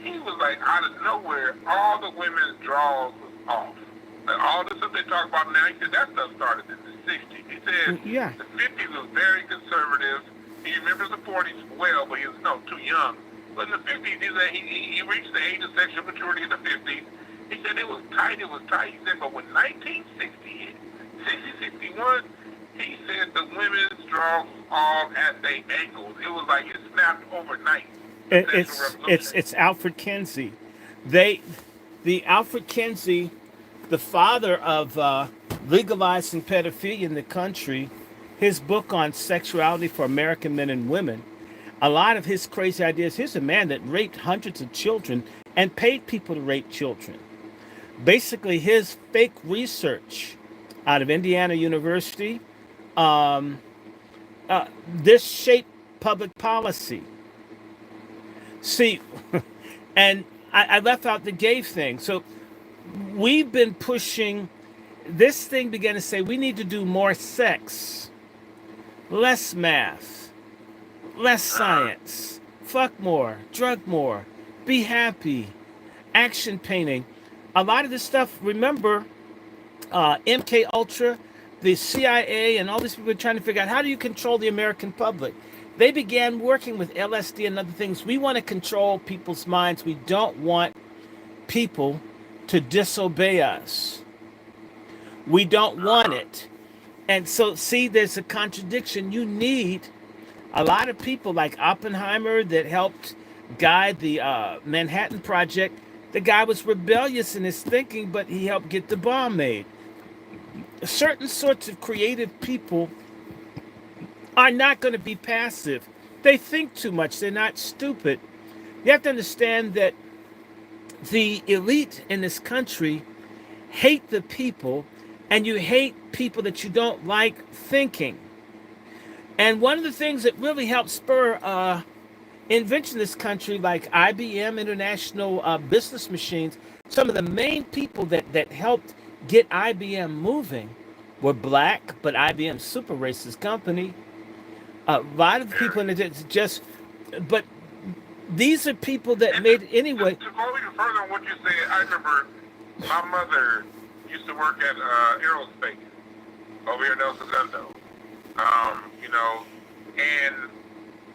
he was like out of nowhere, all the women's draws was off. Like all the stuff they talk about now, he said that stuff started in the 60s. He said Yeah. the 50s was very conservative. He remembers the 40s well, but he was too young. But in the 50s, he reached the age of sexual maturity in the 50s. He said it was tight. He said, but when 1960 hit, 61, he said the women's draws was all at their ankles. It was like it snapped overnight. The sexual revolution. It's Alfred Kinsey. They the Alfred Kinsey, the father of legalizing pedophilia in the country, his book on sexuality for American men and women. A lot of his crazy ideas. Here's a man that raped hundreds of children and paid people to rape children. Basically, his fake research out of Indiana University, um, this shaped public policy. See, and I left out the gay thing. So we've been pushing, this thing began to say we need to do more sex, less math, less science, fuck more, drug more, be happy, action painting. A lot of this stuff, remember, MK Ultra, the CIA, and all these people are trying to figure out how do you control the American public. They began working with LSD and other things. We want to control people's minds. We don't want people to disobey us. We don't want it. And so, see, there's a contradiction. You need a lot of people like Oppenheimer that helped guide the Manhattan Project. The guy was rebellious in his thinking, but he helped get the bomb made. Certain sorts of creative people are not going to be passive. They think too much. They're not stupid. You have to understand that the elite in this country hate the people, and you hate people that you don't like thinking. And one of the things that really helped spur invention in this country, like IBM International Business Machines, some of the main people that helped get IBM moving were black, but IBM super racist company. A lot of people in it just, but these are people that And made anyway. to go even further on what you said, I remember my mother used to work at aerospace over here in El Segundo. You know, and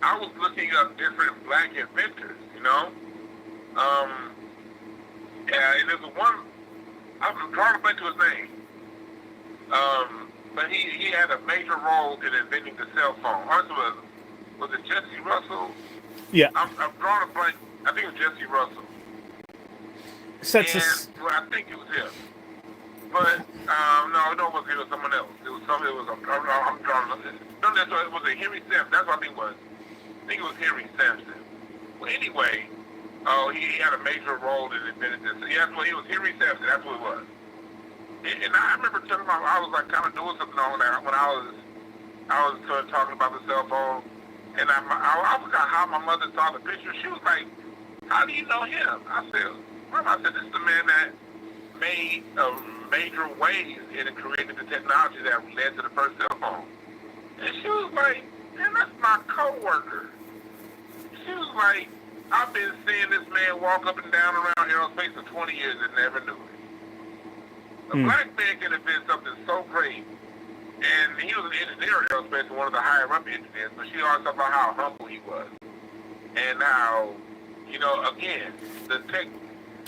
I was looking up different black inventors, you know. And there's one, I'm drawing a blank to his name. But he had a major role in inventing the cell phone. Was it Jesse Russell? Yeah. I'm drawing a blank. I think it was Jesse Russell. Such And a well, I think it was him. But no, it was someone else. It was something. It was I'm drawing. No, that's what it was. A Henry Sampson. That's what I think it was. I think it was Henry Sampson. Well, anyway, he had a major role in inventing this. Yeah, well, he was Henry Sampson. That's what it was. And I remember telling my, I was like kind of doing something on that when I was sort of talking about the cell phone, and I forgot how my mother saw the picture. She was like, "How do you know him?" I said, "Mom," I said, "This is the man that made major waves in creating the technology that led to the first cell phone." And she was like, "Man, that's my coworker." She was like, "I've been seeing this man walk up and down around aerospace for 20 years and never knew it." A black man can invent something so great, and he was an engineer in aerospace, one of the higher up engineers, but she always talked about how humble he was. And how, you know, again, the tech,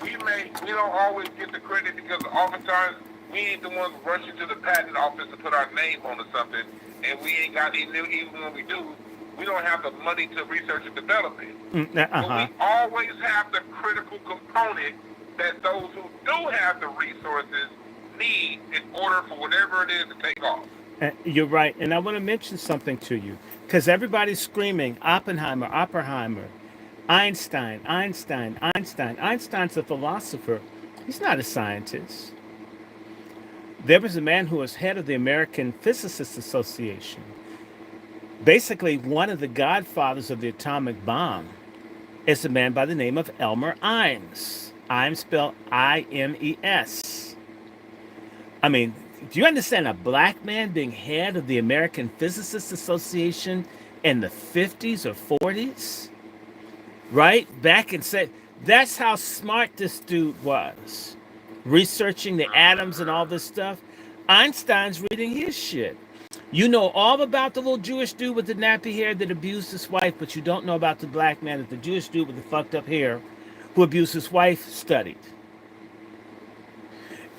we don't always get the credit because oftentimes we ain't the ones rushing to the patent office to put our name on something, and we ain't got even when we do, we don't have the money to research and develop it. But we always have the critical component that those who do have the resources need in order for whatever it is to take off. You're right. And I want to mention something to you because everybody's screaming Oppenheimer, Oppenheimer, Einstein, Einstein, Einstein. Einstein's a philosopher. He's not a scientist. There was a man who was head of the American Physicists Association, basically one of the godfathers of the atomic bomb. Is a man by the name of Elmer Imes. Imes spelled I-M-E-S. I mean, do you understand a black man being head of the American Physicists Association in the 50s or 40s? Right? Back and say, that's how smart this dude was. Researching the atoms and all this stuff. Einstein's reading his shit. You know all about the little Jewish dude with the nappy hair that abused his wife, but you don't know about the black man that the Jewish dude with the fucked up hair who abused his wife studied.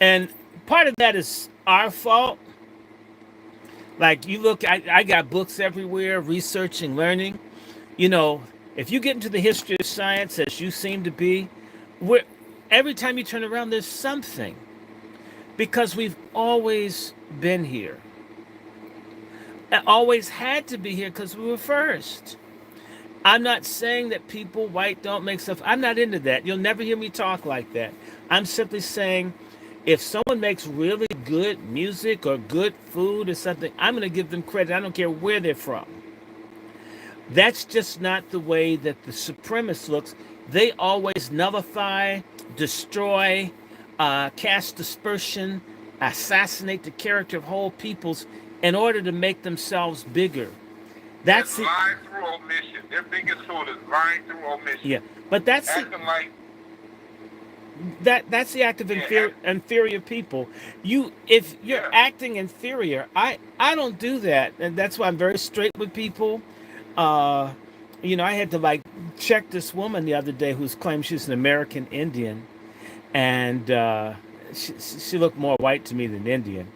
And part of that is our fault. Like you look, I got books everywhere, researching, learning. You know, if you get into the history of science as you seem to be, every time you turn around, there's something. Because we've always been here. Always had to be here because we were first. I'm not saying that people, white, don't make stuff. I'm not into that. You'll never hear me talk like that. I'm simply saying if someone makes really good music or good food or something, I'm going to give them credit. I don't care where they're from. That's just not the way that the supremacist looks. They always nullify, destroy, cast dispersion, assassinate the character of whole peoples in order to make themselves bigger. That's lying through omission. Their biggest tool is lying through omission. Yeah, but that's acting like that's the act of inferior people. If you're acting inferior, I don't do that, and that's why I'm very straight with people. You know, I had to like check this woman the other day who's claimed she's an American Indian, and she looked more white to me than Indian.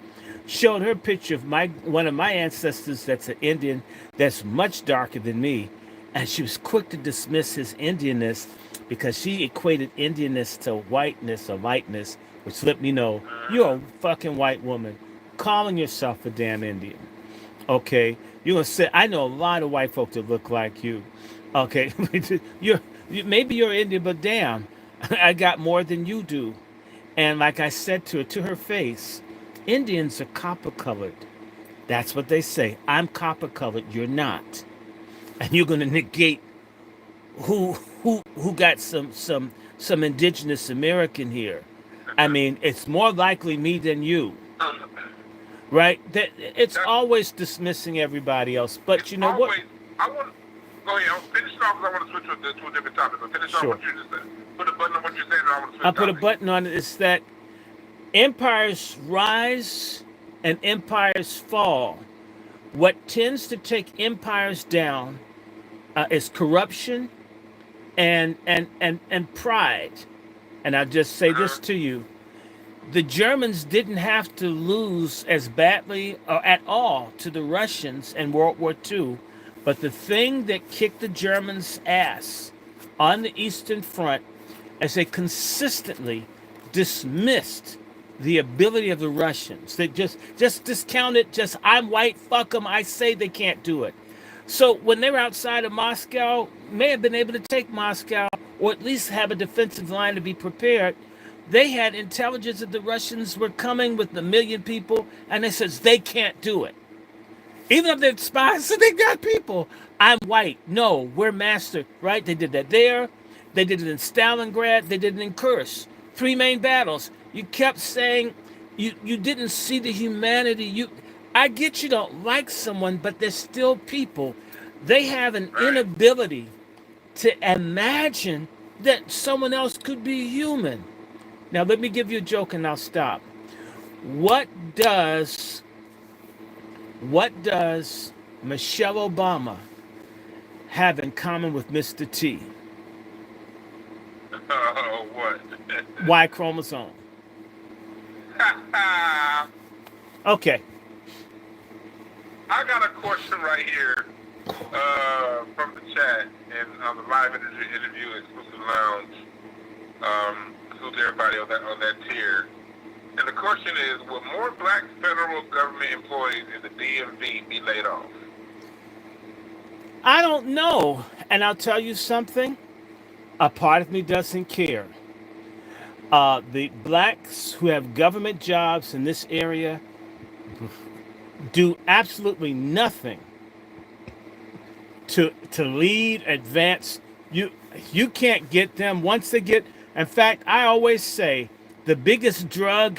showed her a picture of one of my ancestors that's an Indian that's much darker than me, and she was quick to dismiss his Indianness because she equated Indianness to whiteness or lightness, which let me know you're a fucking white woman calling yourself a damn Indian. Okay, you're gonna say I know a lot of white folk that look like you. Okay, maybe you're Indian, but damn, I got more than you do. And like I said to her face, Indians are copper colored. That's what they say. I'm copper colored. You're not, and you're gonna negate who got some indigenous American here. I mean, it's more likely me than you, right? That it's That's, always dismissing everybody else. But it's you know what? always, I want, go ahead, I'll finish it off because I want to switch to a different topic. But finish off Sure. what you just said. Put a button on what you're saying and I want to switch I'll put a topics. button on it. It's that empires rise and empires fall. What tends to take empires down is corruption and pride. And I'll just say this to you: the Germans didn't have to lose as badly or at all to the Russians in World War II, but the thing that kicked the Germans' ass on the Eastern Front as they consistently dismissed the ability of the Russians. They just discounted, just I'm white, fuck them, I say they can't do it. So when they were outside of Moscow, may have been able to take Moscow or at least have a defensive line to be prepared. They had intelligence that the Russians were coming with 1 million people, and they says they can't do it. Even if they're spies, so they got people. I'm white. No, we're master, right? They did that there. They did it in Stalingrad. They did it in Kursk. 3 main battles. You kept saying you didn't see the humanity. I get you don't like someone, but they're still people. They have an inability to imagine that someone else could be human. Now let me give you a joke and I'll stop. What does Michelle Obama have in common with Mr. T? What? Y chromosome. Okay. I got a question right here from the chat and on the live interview exclusive lounge. Salute to everybody on that tier. And the question is, will more black federal government employees in the DMV be laid off? I don't know. And I'll tell you something. A part of me doesn't care. The blacks who have government jobs in this area do absolutely nothing to lead, advance. You can't get them once they get. In fact, I always say the biggest drug,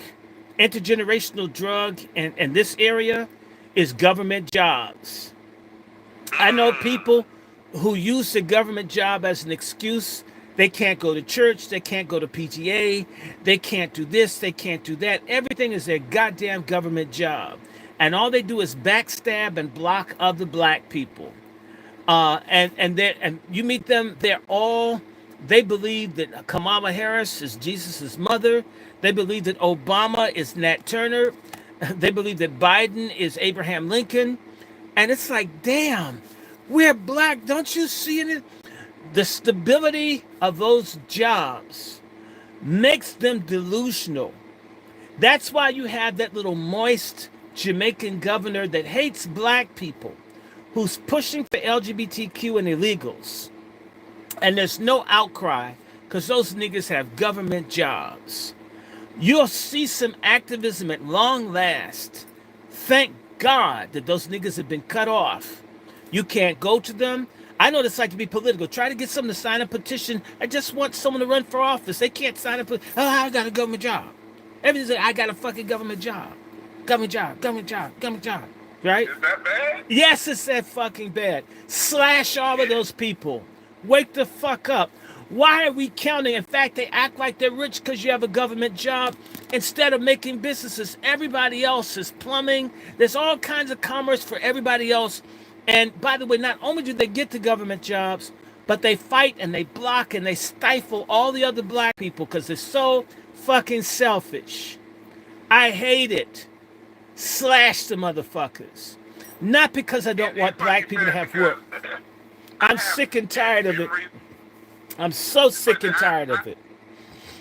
intergenerational drug in this area is government jobs. I know people who use the government job as an excuse. They can't go to church. They can't go to PTA. They can't do this. They can't do that. Everything is their goddamn government job. And all they do is backstab and block other black people. And you meet them, they believe that Kamala Harris is Jesus' mother. They believe that Obama is Nat Turner. They believe that Biden is Abraham Lincoln. And it's like, damn, we're black. Don't you see it? The stability of those jobs makes them delusional. That's why you have that little moist Jamaican governor that hates black people, who's pushing for LGBTQ and illegals. And there's no outcry because those niggas have government jobs. You'll see some activism at long last. Thank God that those niggas have been cut off. You can't go to them. I know what it's like to be political. Try to get someone to sign a petition. I just want someone to run for office. They can't sign a petition. Oh, I got a government job. Everything's like, I got a fucking government job. Government job, government job, government job. Right? Is that bad? Yes, it's that fucking bad. Slash all of those people. Wake the fuck up. Why are we counting? In fact, they act like they're rich because you have a government job instead of making businesses. Everybody else is plumbing. There's all kinds of commerce for everybody else. And by the way, not only do they get the government jobs, but they fight and they block and they stifle all the other black people because they're so fucking selfish. I hate it. slash the motherfuckers. Not because I don't And want it's like black you people to said, have because work. I I'm have sick and scant tired of it. memories, I'm so but sick and tired of it.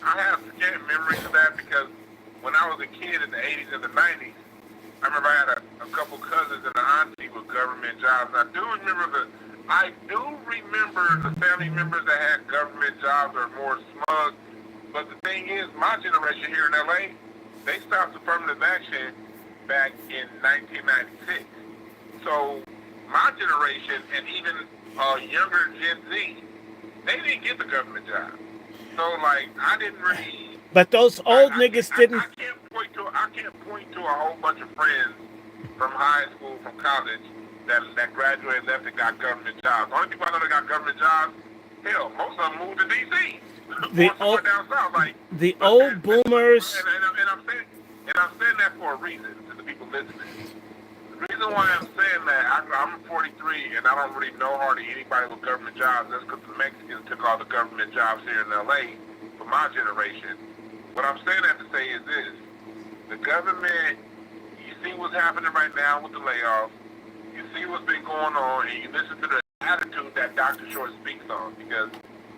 I have scant memories of that because when I was a kid in the 80s and the 90s, I remember I had a couple cousins and an auntie with government jobs. And I do remember the family members that had government jobs are more smug. But the thing is, my generation here in LA, they stopped affirmative action back in 1996. So my generation and even younger Gen Z, they didn't get the government job. So like I didn't really But those old I niggas didn't. I can't point to a whole bunch of friends from high school, from college that graduated, left, and got government jobs. The only people I know that got government jobs, hell, most of them moved to DC The or somewhere down south. Like, the but old boomers. and I'm saying that for a reason to the people listening. The reason why I'm saying that I'm 43 and I don't really know hardly anybody with government jobs. That's because the Mexicans took all the government jobs here in LA for my generation. What I'm saying that to say is this: the government. You see what's happening right now with the layoffs. You see what's been going on, and you listen to the attitude that Dr. Short speaks on. Because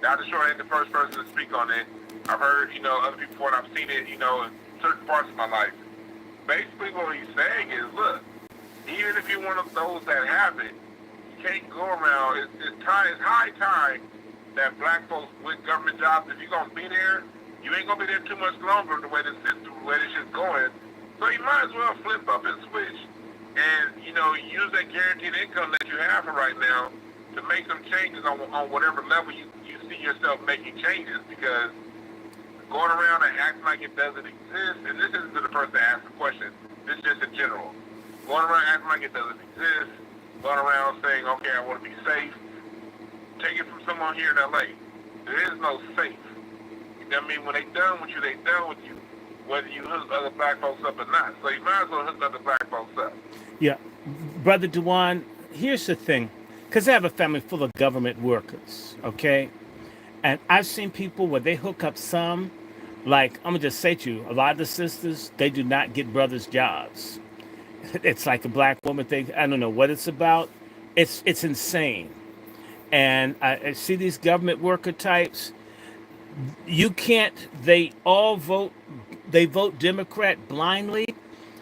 Dr. Short ain't the first person to speak on it. I've heard, other people before, and I've seen it, in certain parts of my life. Basically, what he's saying is, look, even if you're one of those that have it, you can't go around. It's high time that black folks with government jobs, if you're gonna be there, you ain't gonna be there too much longer. The way this shit's going. So you might as well flip up and switch and, use that guaranteed income that you have for right now to make some changes on whatever level you see yourself making changes, because going around and acting like it doesn't exist, and this isn't to the person that asked the question, this is just in general. Going around acting like it doesn't exist, going around saying, okay, I want to be safe, take it from someone here in LA. There is no safe. You know what I mean? When they done with you, they done with you, whether you hook other black folks up or not. So you might as well hook other black folks up. Yeah, brother Dwann. Here's the thing, because I have a family full of government workers. Okay, and I've seen people where they hook up some. Like, I'm gonna just say to you, a lot of the sisters, they do not get brothers jobs. It's like a black woman thing. I don't know what it's about. It's insane. And I see these government worker types. You can't. They all vote. They vote Democrat blindly.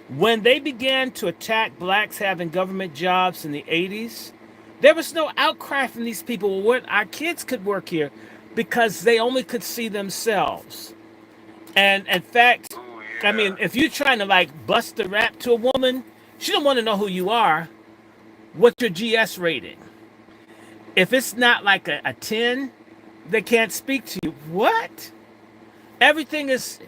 When they began to attack blacks having government jobs in the 80s, there was no outcry from these people. Well, what our kids could work here because they only could see themselves. And in fact, Ooh, I mean, yeah. if you're trying to like bust the rap to a woman, she don't want to know who you are. What's your GS rating? If it's not like a 10, they can't speak to you. What? Everything is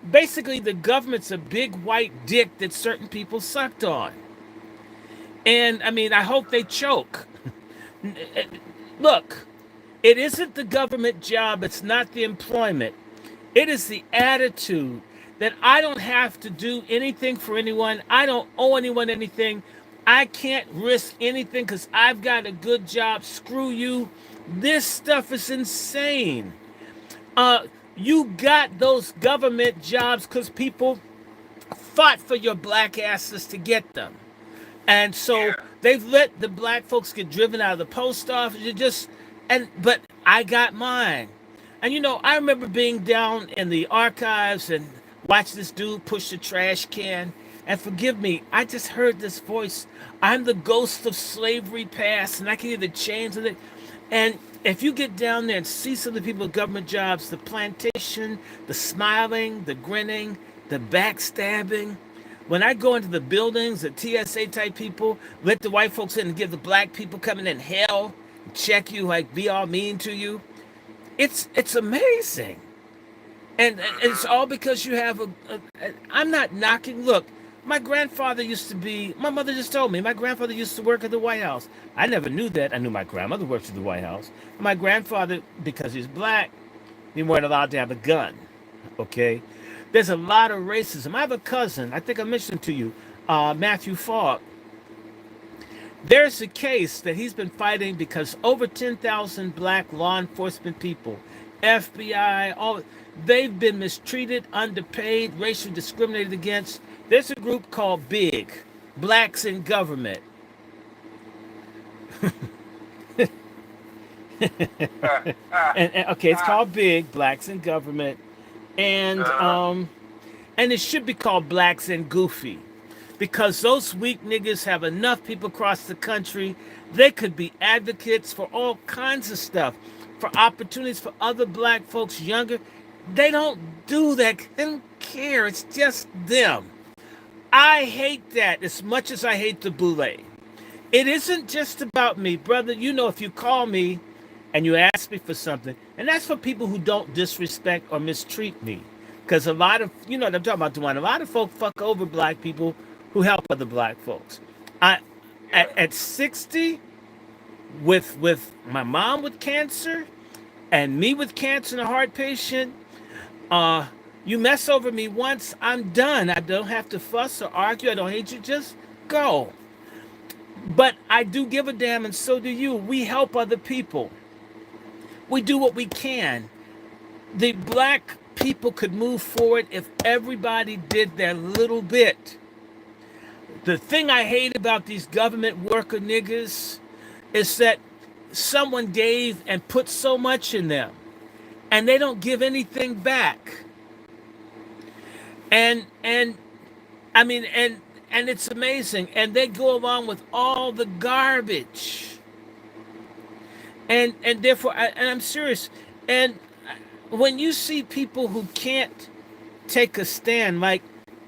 basically the government's a big white dick that certain people sucked on. And I mean, I hope they choke. Look, it isn't the government job, it's not the employment. It is the attitude that I don't have to do anything for anyone. I don't owe anyone anything. I can't risk anything because I've got a good job. Screw you. This stuff is insane. You got those government jobs because people fought for your black asses to get them. And so Yeah. they've let the black folks get driven out of the post office. But I got mine. And I remember being down in the archives and watch this dude push the trash can. And forgive me, I just heard this voice. I'm the ghost of slavery past, and I can hear the chains of it. And if you get down there and see some of the people with government jobs, the plantation, the smiling, the grinning, the backstabbing. When I go into the buildings, the TSA type people let the white folks in and give the black people coming in hell, check you, like be all mean to you. It's amazing. And it's all because you have I'm not knocking. Look, my grandfather used to be, my mother just told me, my grandfather used to work at the White House. I never knew that. I knew my grandmother worked at the White House. My grandfather, because he's black, he weren't allowed to have a gun. Okay? There's a lot of racism. I have a cousin, I think I mentioned to you, Matthew Falk. There's a case that he's been fighting because over 10,000 black law enforcement people FBI, all they've been mistreated, underpaid, racially discriminated against. There's a group called BIG, Blacks in Government. And okay, it's called BIG, Blacks in Government, and um, and it should be called Blacks and Goofy, because those weak niggas have enough people across the country. They could be advocates for all kinds of stuff, for opportunities for other black folks younger. They don't do that. They don't care. It's just them. I hate that as much as I hate the boule. It isn't just about me, brother. You know, if you call me and you ask me for something, and that's for people who don't disrespect or mistreat me. Because a lot of, you know what I'm talking about, Dwann, a lot of folk fuck over black people who help other black folks. I, yeah. at 60, with my mom with cancer and me with cancer and a heart patient, you mess over me once, I'm done. I don't have to fuss or argue. I don't hate you. Just go. But I do give a damn, and so do you. We help other people. We do what we can. The black people could move forward if everybody did their little bit. The thing I hate about these government worker niggas is that someone gave and put so much in them, and they don't give anything back. And I mean, and it's amazing. And they go along with all the garbage. And therefore, and I'm serious. And when you see people who can't take a stand, like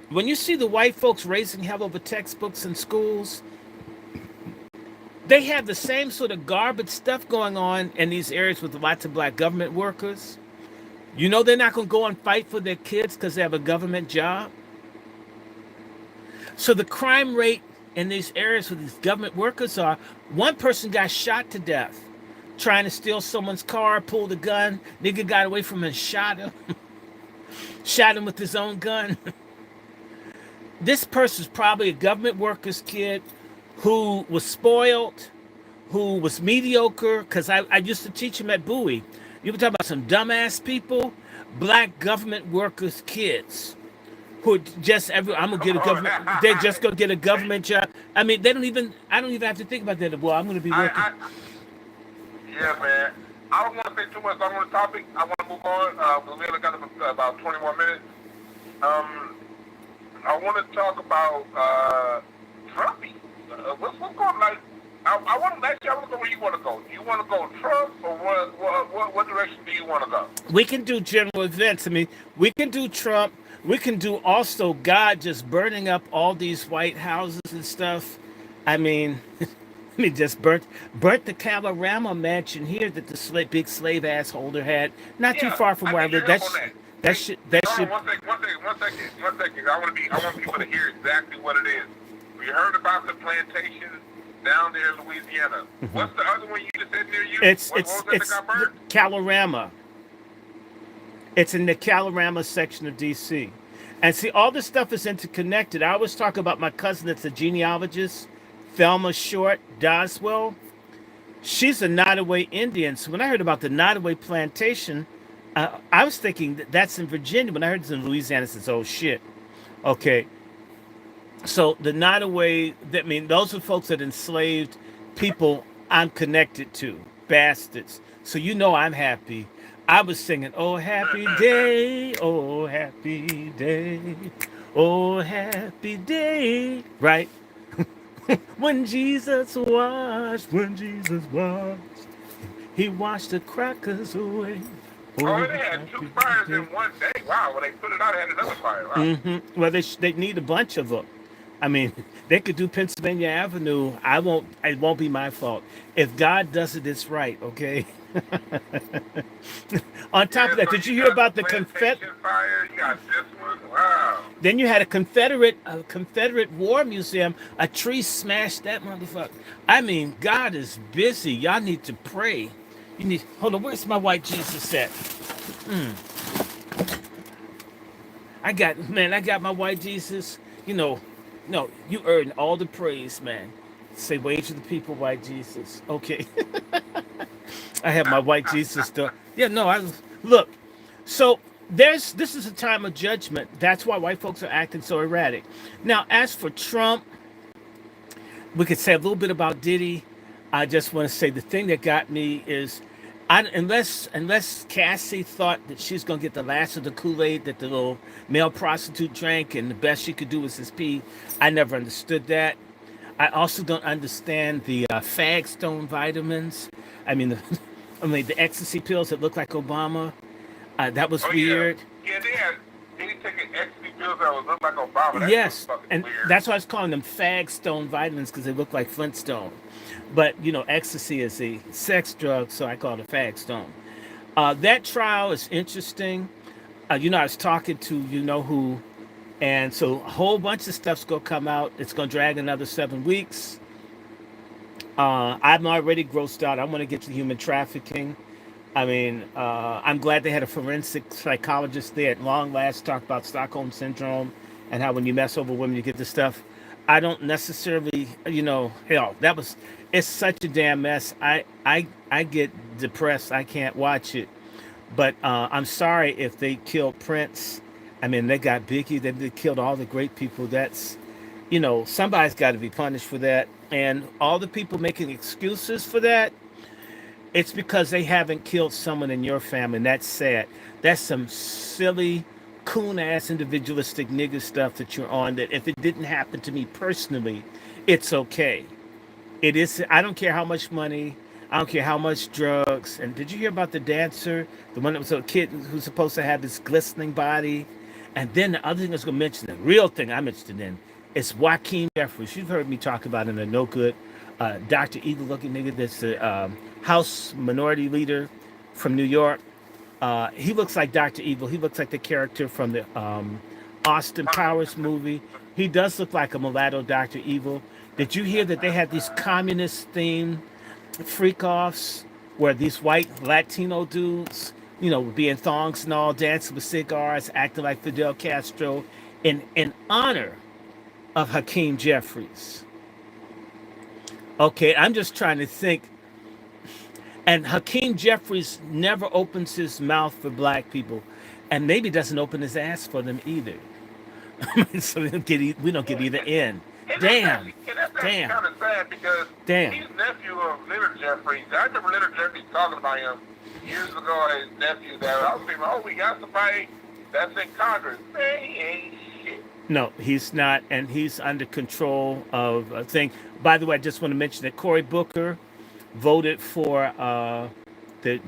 when you see the white folks raising hell over textbooks in schools, they have the same sort of garbage stuff going on in these areas with lots of black government workers. You know they're not going to go and fight for their kids because they have a government job. So the crime rate in these areas where these government workers are, one person got shot to death trying to steal someone's car, pulled a gun. Nigga got away from him and shot him. Shot him with his own gun. This person's probably a government worker's kid who was spoiled, who was mediocre, because I used to teach him at Bowie. You were talking about some dumbass people, black government workers' kids who just I'm gonna get a government. They're just gonna get a government job. I mean, they don't even. I don't even have to think about that. Well, I'm gonna be working. Yeah, man. I don't want to say too much on the topic. I want to move on. We only got about 20 more minutes. I want to talk about Trumpy. What's going on? Like, I want to actually. I want to go where you want to go. Do you want to go Trump, or what direction do you want to go? We can do general events. I mean, we can do Trump. We can do also God just burning up all these White Houses and stuff. I mean, just burnt the Calorama mansion here that the big slave ass holder had, not too far from where I live. That should. One second. I want people to hear exactly what it is. We heard about the plantation down there in Louisiana. Mm-hmm. What's the other one you just said near you? It's Calorama. It's in the Calorama section of D.C. And see, all this stuff is interconnected. I always talk about my cousin that's a genealogist, Thelma Short Doswell. She's a Nottoway Indian. So when I heard about the Nottoway plantation, I was thinking that's in Virginia. When I heard it's in Louisiana, I said, oh, shit. Okay. So the Nottoway, I mean, those are folks that enslaved people I'm connected to. Bastards. So you know I'm happy. I was singing, oh, happy day, oh, happy day, oh, happy day, right? when Jesus washed, he washed the crackers away. Oh, they had 2 fires in one day. Wow, when they put it out, they had another fire. Wow. Mm-hmm. Well, they need a bunch of them. I mean, they could do Pennsylvania Avenue. It won't be my fault. If God does it, it's right, okay? On top of that, did you hear about the Confederate fire? You got this one. Wow. Then you had a Confederate War Museum. A tree smashed that motherfucker. I mean, God is busy. Y'all need to pray. Hold on. Where's my white Jesus at? I got my white Jesus. No, you earn all the praise, man. Say, wage of the people, white Jesus. Okay. I have my white Jesus stuff. Yeah, no, Look, so this is a time of judgment. That's why white folks are acting so erratic. Now, as for Trump, we could say a little bit about Diddy. I just want to say the thing that got me is, unless Cassie thought that she's gonna get the last of the Kool-Aid that the little male prostitute drank, and the best she could do was his pee. I never understood that. I also don't understand the Fagstone vitamins. I mean, I mean the ecstasy pills that look like Obama. That was Oh yeah, weird. yeah. They taking ecstasy pills that was look like Obama. That was Yes, fucking and weird. that's why I was calling them Fagstone vitamins because they look like Flintstone. But you know, ecstasy is a sex drug, so I call it a Fagstone. That trial is interesting. You know, I was talking to you know who, and so a whole bunch of stuff's gonna come out. It's gonna drag another 7 weeks. I'm already grossed out. I want to get to human trafficking. I mean, I'm glad they had a forensic psychologist there at long last talk about Stockholm syndrome and how when you mess over women, you get this stuff. I don't necessarily, you know, hell, it's such a damn mess. I get depressed. I can't watch it. But I'm sorry if they killed Prince. I mean, they got Biggie. They killed all the great people. That's, you know, somebody's got to be punished for that. And all the people making excuses for that, it's because they haven't killed someone in your family, and that's sad. That's some silly, coon ass, individualistic nigga stuff that you're on. That if it didn't happen to me personally, it's okay. It is. I don't care how much money. I don't care how much drugs. And did you hear about the dancer, the one that was a kid who's supposed to have this glistening body? And then the other thing I was going to mention, the real thing I'm interested in, is Joaquin Jeffries. You've heard me talk about him, a no good, Dr. Evil looking nigga that's the House Minority Leader from New York. He looks like Dr. Evil. He looks like the character from the Austin Powers movie. He does look like a mulatto Dr. Evil. Did you hear that they had these communist themed freak offs where these white Latino dudes, you know, would be in thongs and all, dancing with cigars, acting like Fidel Castro in honor of Hakeem Jeffries? Okay, I'm just trying to think. And Hakeem Jeffries never opens his mouth for black people, and maybe doesn't open his ass for them either. So we don't get either end. Damn, That's actually damn, kind of sad because damn. he's nephew of Leonard Jeffries. I remember Leonard Jeffries talking about him years ago. His nephew. That I was thinking, oh, we got somebody that's in Congress. Man, he ain't shit. No, he's not, and he's under control of a thing. By the way, I just want to mention that Cory Booker voted for the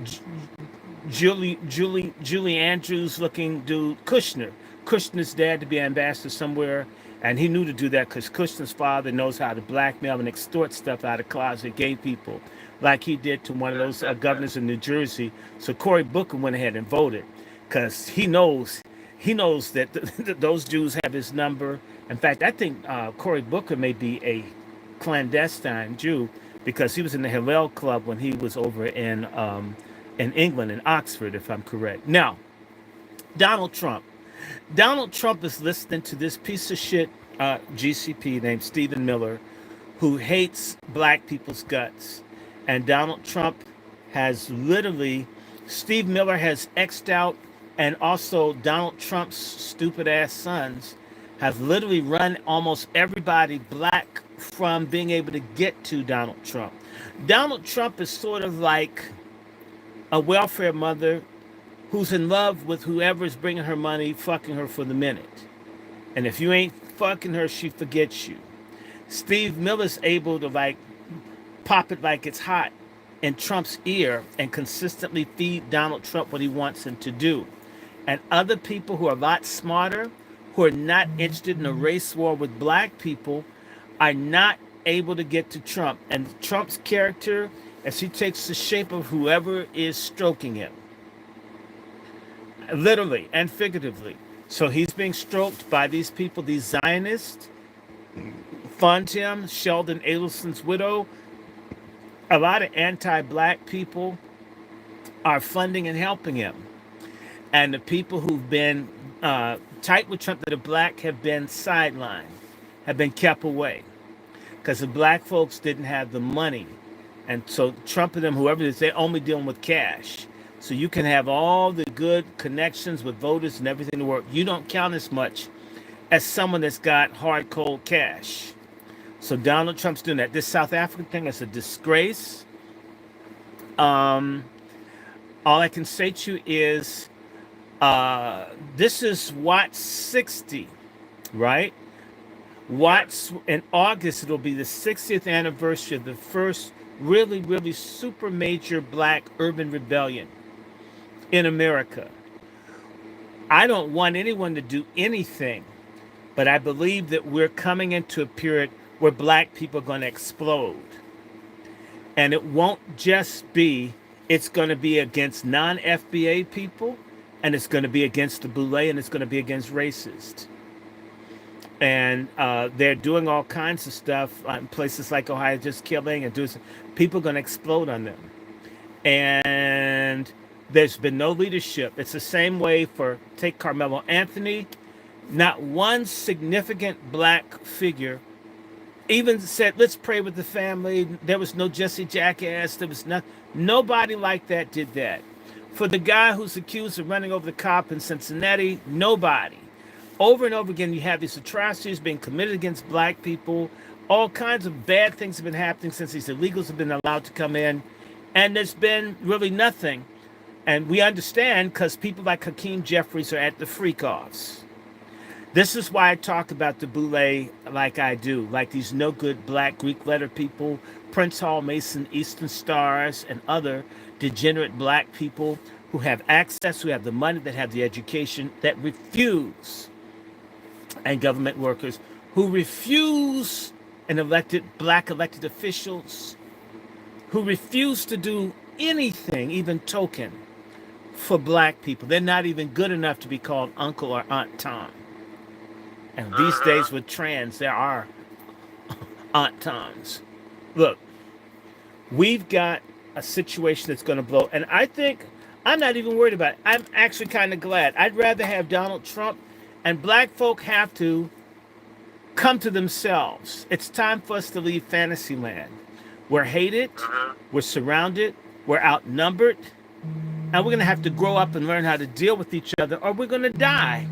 Julie Andrews looking dude, Kushner's dad, to be ambassador somewhere, and he knew to do that because Kushner's father knows how to blackmail and extort stuff out of closet gay people, like he did to one of those governors in New Jersey. So Cory Booker went ahead and voted because he knows that those Jews have his number. In fact, I think Cory Booker may be a clandestine Jew because he was in the Hillel Club when he was over in England, in Oxford, if I'm correct. Now, Donald Trump. Donald Trump is listening to this piece of shit GCP named Stephen Miller, who hates black people's guts. And Donald Trump has literally, Steve Miller has X'd out, and also Donald Trump's stupid ass sons have literally run almost everybody black from being able to get to Donald Trump. Donald Trump is sort of like a welfare mother who's in love with whoever is bringing her money, fucking her for the minute. And if you ain't fucking her, she forgets you. Steve Miller's able to like pop it like it's hot in Trump's ear and consistently feed Donald Trump what he wants him to do. And other people who are a lot smarter, who are not interested in a race war with black people, are not able to get to Trump. And Trump's character, as he takes the shape of whoever is stroking him, literally and figuratively. So he's being stroked by these people, these Zionists, fund him, Sheldon Adelson's widow. A lot of anti-black people are funding and helping him. And the people who've been tight with Trump that are black have been sidelined, have been kept away. Because the black folks didn't have the money. And so Trump and them, whoever it is, they're only dealing with cash. So you can have all the good connections with voters and everything to work. You don't count as much as someone that's got hard cold cash. So Donald Trump's doing that. This South African thing is a disgrace. Um, all I can say to you is this is Watts 60, right? Watts in August, it'll be the 60th anniversary of the first really, really super major black urban rebellion in America. I don't want anyone to do anything, but I believe that we're coming into a period where black people are going to explode. And it won't just be, it's going to be against non-FBA people, and it's going to be against the boule, and it's going to be against racists. And they're doing all kinds of stuff in places like Ohio, just killing and doing. People are going to explode on them. And there's been no leadership. It's the same way for, take Carmelo Anthony. Not one significant black figure even said, let's pray with the family. There was no Jesse Jackass. There was nobody like that did that. For the guy who's accused of running over the cop in Cincinnati, nobody. Over and over again, you have these atrocities being committed against black people. All kinds of bad things have been happening since these illegals have been allowed to come in. And there's been really nothing. And we understand because people like Hakeem Jeffries are at the freak-offs. This is why I talk about the boule like I do, like these no good black Greek letter people, Prince Hall Mason, Eastern Stars, and other degenerate black people who have access, who have the money, that have the education, that refuse, and government workers who refuse, and black elected officials who refuse to do anything, even token, for black people. They're not even good enough to be called Uncle or Aunt Tom. And these days with trans, there are Aunt Toms. Look, we've got a situation that's going to blow. And I think, I'm not even worried about it. I'm actually kind of glad. I'd rather have Donald Trump, and black folk have to come to themselves. It's time for us to leave fantasy land. We're hated, we're surrounded, we're outnumbered, and we're going to have to grow up and learn how to deal with each other, or we're going to die.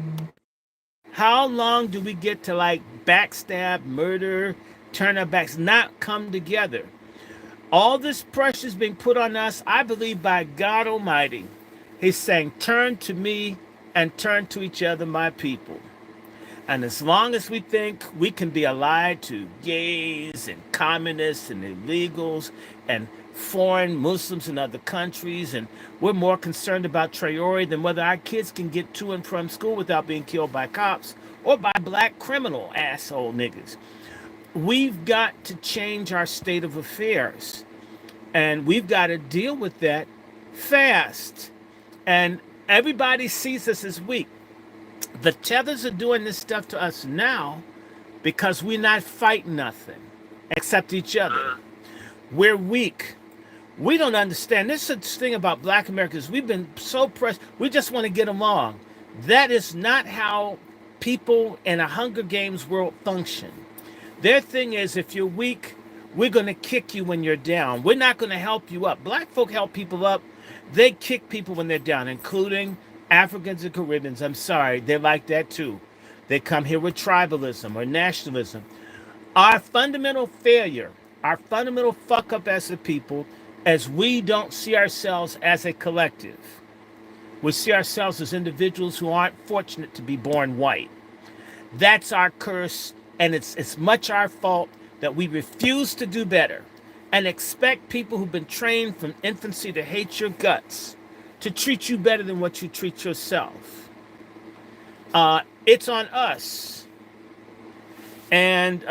How long do we get to like backstab, murder, turn our backs, not come together? All this pressure is being put on us, I believe, by God Almighty. He's saying, turn to me and turn to each other, my people. And as long as we think we can be allied to gays and communists and illegals and foreign Muslims in other countries, and we're more concerned about priority than whether our kids can get to and from school without being killed by cops or by black criminal asshole niggas. We've got to change our state of affairs, and we've got to deal with that fast. And everybody sees us as weak. The tethers are doing this stuff to us now because we're not fighting nothing except each other. We're weak. We don't understand. This is the thing about black Americans. We've been so pressed. We just want to get along. That is not how people in a Hunger Games world function. Their thing is, if you're weak, we're going to kick you when you're down. We're not going to help you up. Black folk help people up. They kick people when they're down, including Africans and Caribbeans. I'm sorry. They're like that too. They come here with tribalism or nationalism. Our fundamental failure, our fundamental fuck up as a people, as we don't see ourselves as a collective. We see ourselves as individuals who aren't fortunate to be born white. That's our curse, and it's much our fault that we refuse to do better and expect people who've been trained from infancy to hate your guts to treat you better than what you treat yourself. It's on us. And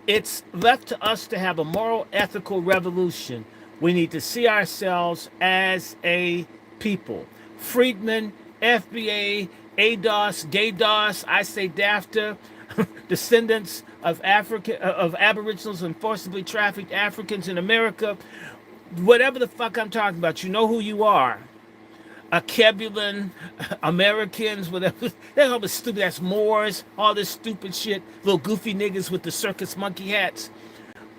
it's left to us to have a moral, ethical revolution. We need to see ourselves as a people. Freedmen, FBA, ADOS, GayDOS, I say DAFTA, descendants of Aboriginals and forcibly trafficked Africans in America, whatever the fuck I'm talking about, you know who you are. Kebulan, Americans, whatever. That's all the stupid ass Moors, all this stupid shit, little goofy niggas with the circus monkey hats.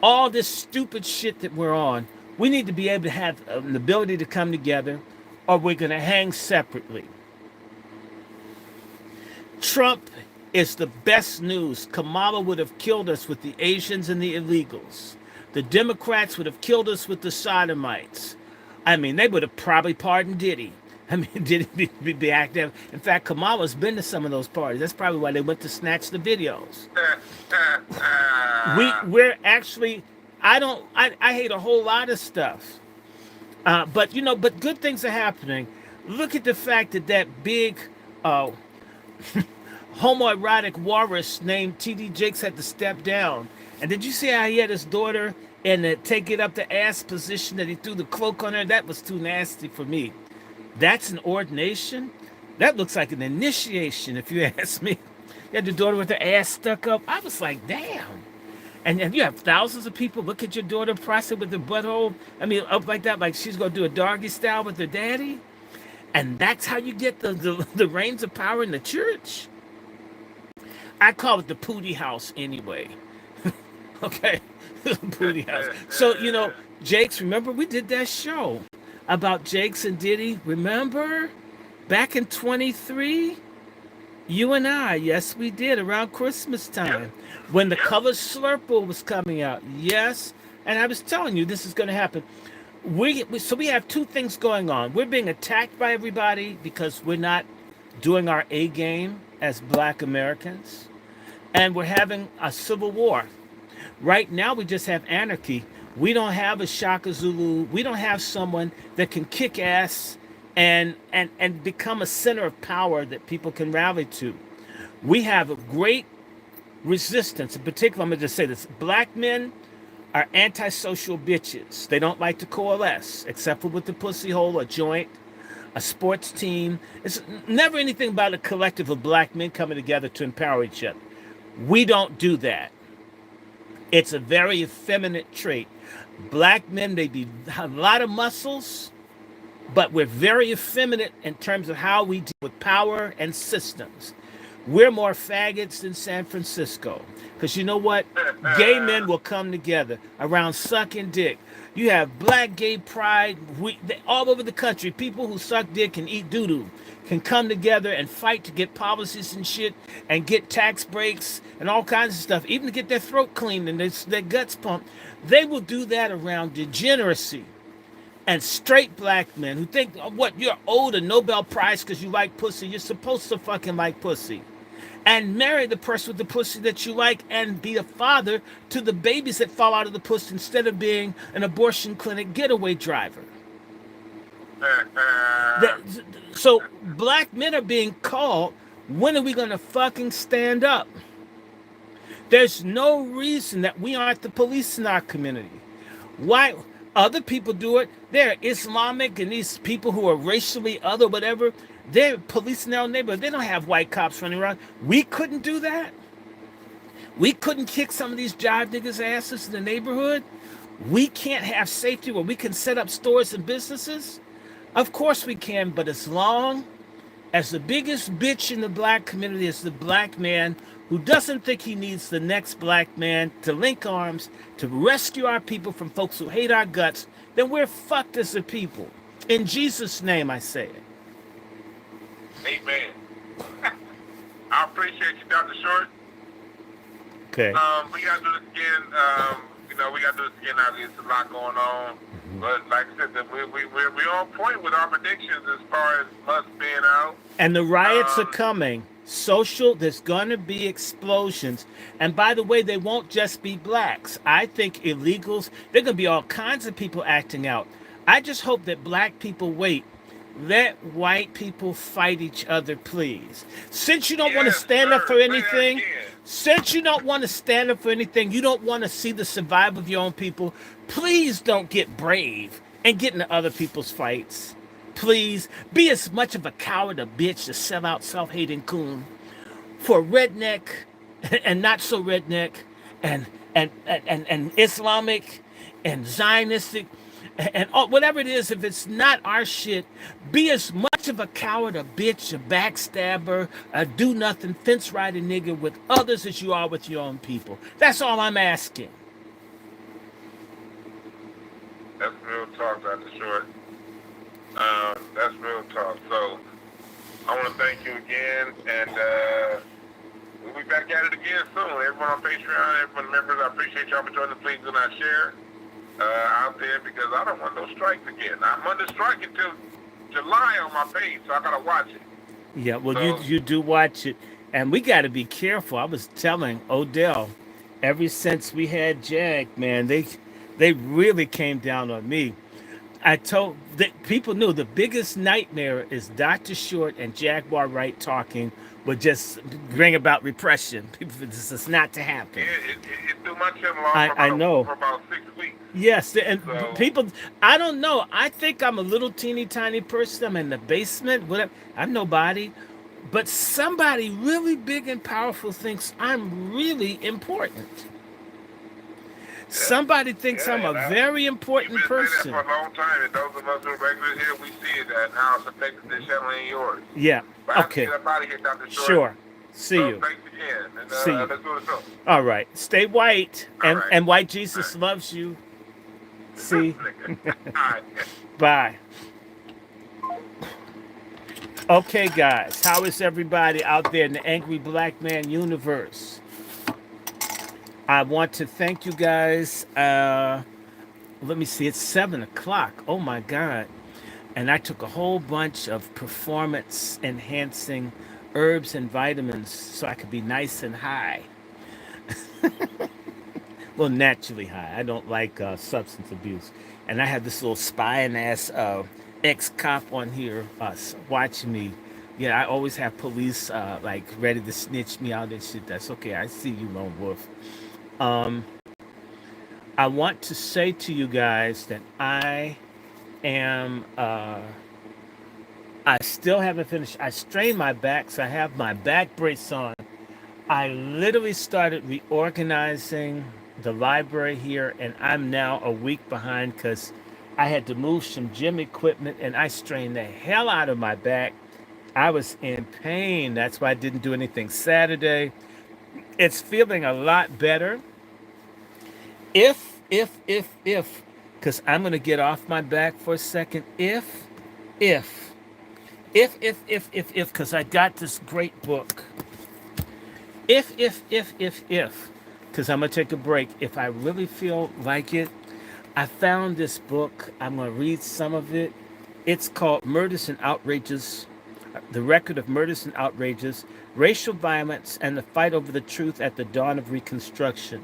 All this stupid shit that we're on. We need to be able to have an ability to come together, or we're going to hang separately. Trump is the best news. Kamala would have killed us with the Asians and the illegals. The Democrats would have killed us with the sodomites. I mean, they would have probably pardoned Diddy. I mean, Diddy be active. In fact, Kamala's been to some of those parties. That's probably why they went to snatch the videos. We're actually, I hate a whole lot of stuff. But good things are happening. Look at the fact that big homoerotic walrus named T.D. Jakes had to step down. And did you see how he had his daughter and take it up the ass position that he threw the cloak on her? That was too nasty for me. That's an ordination? That looks like an initiation, if you ask me. You had your daughter with her ass stuck up. I was like, damn. And you have thousands of people look at your daughter prostrate with her butthole. I mean, up like that, like she's going to do a doggy style with her daddy. And that's how you get the reins of power in the church? I call it the Pootie House anyway. Okay? Pootie House. So, Jakes, remember we did that show about Jakes and Diddy? Remember? Back in 23? You and I, yes, we did, around Christmas time, when the Color Slurple was coming out. Yes, and I was telling you this is going to happen. So we have two things going on. We're being attacked by everybody because we're not doing our A game as Black Americans, and we're having a civil war. Right now, we just have anarchy. We don't have a Shaka Zulu. We don't have someone that can kick ass and become a center of power that people can rally to. We have a great resistance. In particular, I'm going to just say this. Black men are antisocial bitches. They don't like to coalesce, except for with the pussy hole, a joint, a sports team. It's never anything about a collective of black men coming together to empower each other. We don't do that. It's a very effeminate trait. Black men may be a lot of muscles, but we're very effeminate in terms of how we deal with power and systems. We're more faggots than San Francisco. Because you know what? Gay men will come together around sucking dick. You have black gay pride all over the country. People who suck dick and eat doo-doo can come together and fight to get policies and shit and get tax breaks and all kinds of stuff, even to get their throat cleaned and their guts pumped. They will do that around degeneracy. And straight black men who think, you're owed a Nobel Prize because you like pussy. You're supposed to fucking like pussy. And marry the person with the pussy that you like and be a father to the babies that fall out of the pussy instead of being an abortion clinic getaway driver. So black men are being called, when are we going to fucking stand up? There's no reason that we aren't the police in our community. Why? Other people do it. They're Islamic and these people who are racially other, whatever, they're policing their own neighborhood. They don't have white cops running around. We couldn't do that. We couldn't kick some of these jive niggas' asses in the neighborhood. We can't have safety where we can set up stores and businesses. Of course we can, but as long as the biggest bitch in the black community is the black man who doesn't think he needs the next black man to link arms to rescue our people from folks who hate our guts, then we're fucked as a people. In Jesus' name, I say it. Amen. I appreciate you, Dr. Short. Okay. We got to do this again. We got to do this again. Now, there's a lot going on. But like I said, we're on point with our predictions as far as us being out. And the riots are coming. There's going to be explosions. And by the way, they won't just be blacks. I think illegals, there are going to be all kinds of people acting out. I just hope that black people wait. Let white people fight each other, please. Since you don't want to stand up for anything, you don't want to see the survival of your own people, please don't get brave and get into other people's fights. Please be as much of a coward, a bitch, to sell out self-hating coon for redneck and not so redneck and Islamic and Zionistic and whatever it is. If it's not our shit, be as much of a coward, a bitch, a backstabber, a do-nothing, fence-riding nigger with others as you are with your own people. That's all I'm asking. That's real talk, Dr. Short. That's real talk. So I want to thank you again, and we'll be back at it again soon. Everyone on Patreon, everyone members, I appreciate y'all for joining. Please do not share out there because I don't want no strikes again. I'm under strike until July on my page, so I gotta watch it. Yeah, well, So you do watch it, and we got to be careful. I was telling Odell, ever since we had Jag, man, they really came down on me. I told that people knew the biggest nightmare is Dr. Short and Jaguar Wright talking would just bring about repression. People, this is not to happen. yeah, it threw my channel off I know. for about 6 weeks. Yes, and So people, I don't know. I think I'm a little teeny tiny person. I'm in the basement, whatever. I'm nobody. But somebody really big and powerful thinks I'm really important. Somebody thinks I'm a very important you've been saying person. that for a long time, and those of us who are regulars here, we see it and how it's affected this channel and yours. Yeah. But I have to Okay. get up out of here, Dr. Short. Sure. See So you. thanks again. And, See you. Let's do the show. All right. Stay white, All right. and white Jesus loves you. See. All right. Bye. Okay, guys. How is everybody out there in the Angry Black Man universe? I want to thank you guys. Let me see. It's 7 o'clock. Oh my God. And I took a whole bunch of performance enhancing herbs and vitamins so I could be nice and high. Well, naturally high. I don't like substance abuse. And I have this little spying ass ex-cop on here watching me. Yeah, I always have police like ready to snitch me out and shit. That's okay. I see you, lone wolf. I want to say to you guys that I am I still haven't finished. I strained my back, so I have my back brace on. I literally started reorganizing the library here, and I'm now a week behind because I had to move some gym equipment, and I strained the hell out of my back. I was in pain. That's why I didn't do anything Saturday. It's feeling a lot better. If, because I'm going to get off my back for a second. If, because I got this great book. If, because I'm going to take a break. If I really feel like it, I found this book. I'm going to read some of it. It's called Murders and Outrages, The Record of Murders and Outrages, Racial Violence, and the Fight Over the Truth at the Dawn of Reconstruction.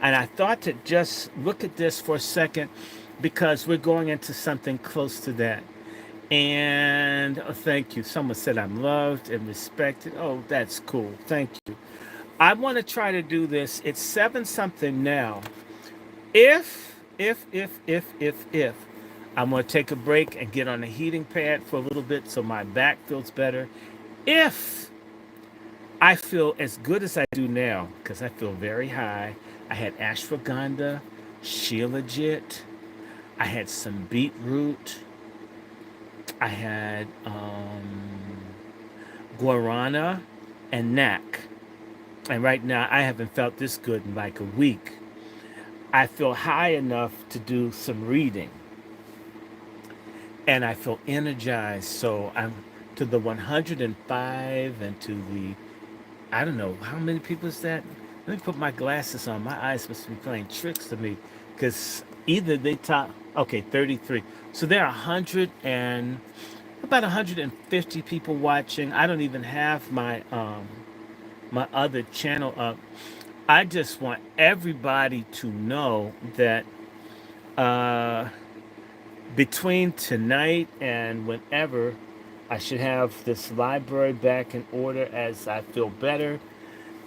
And I thought to just look at this for a second because we're going into something close to that. And thank you. Someone said I'm loved and respected. Oh, that's cool. Thank you. I want to try to do this. It's 7 something now. If I'm going to take a break and get on a heating pad for a little bit so my back feels better. If I feel as good as I do now, because I feel very high. I had ashwagandha, shilajit, I had some beetroot, I had guarana and knack. And right now, I haven't felt this good in like a week. I feel high enough to do some reading. And I feel energized. So I'm to the 105 and to the, I don't know, how many people is that? Let me put my glasses on. My eyes must be playing tricks to me. Because either they top, okay, 33. So there are about 150 people watching. I don't even have my my other channel up. I just want everybody to know that between tonight and whenever, I should have this library back in order as I feel better.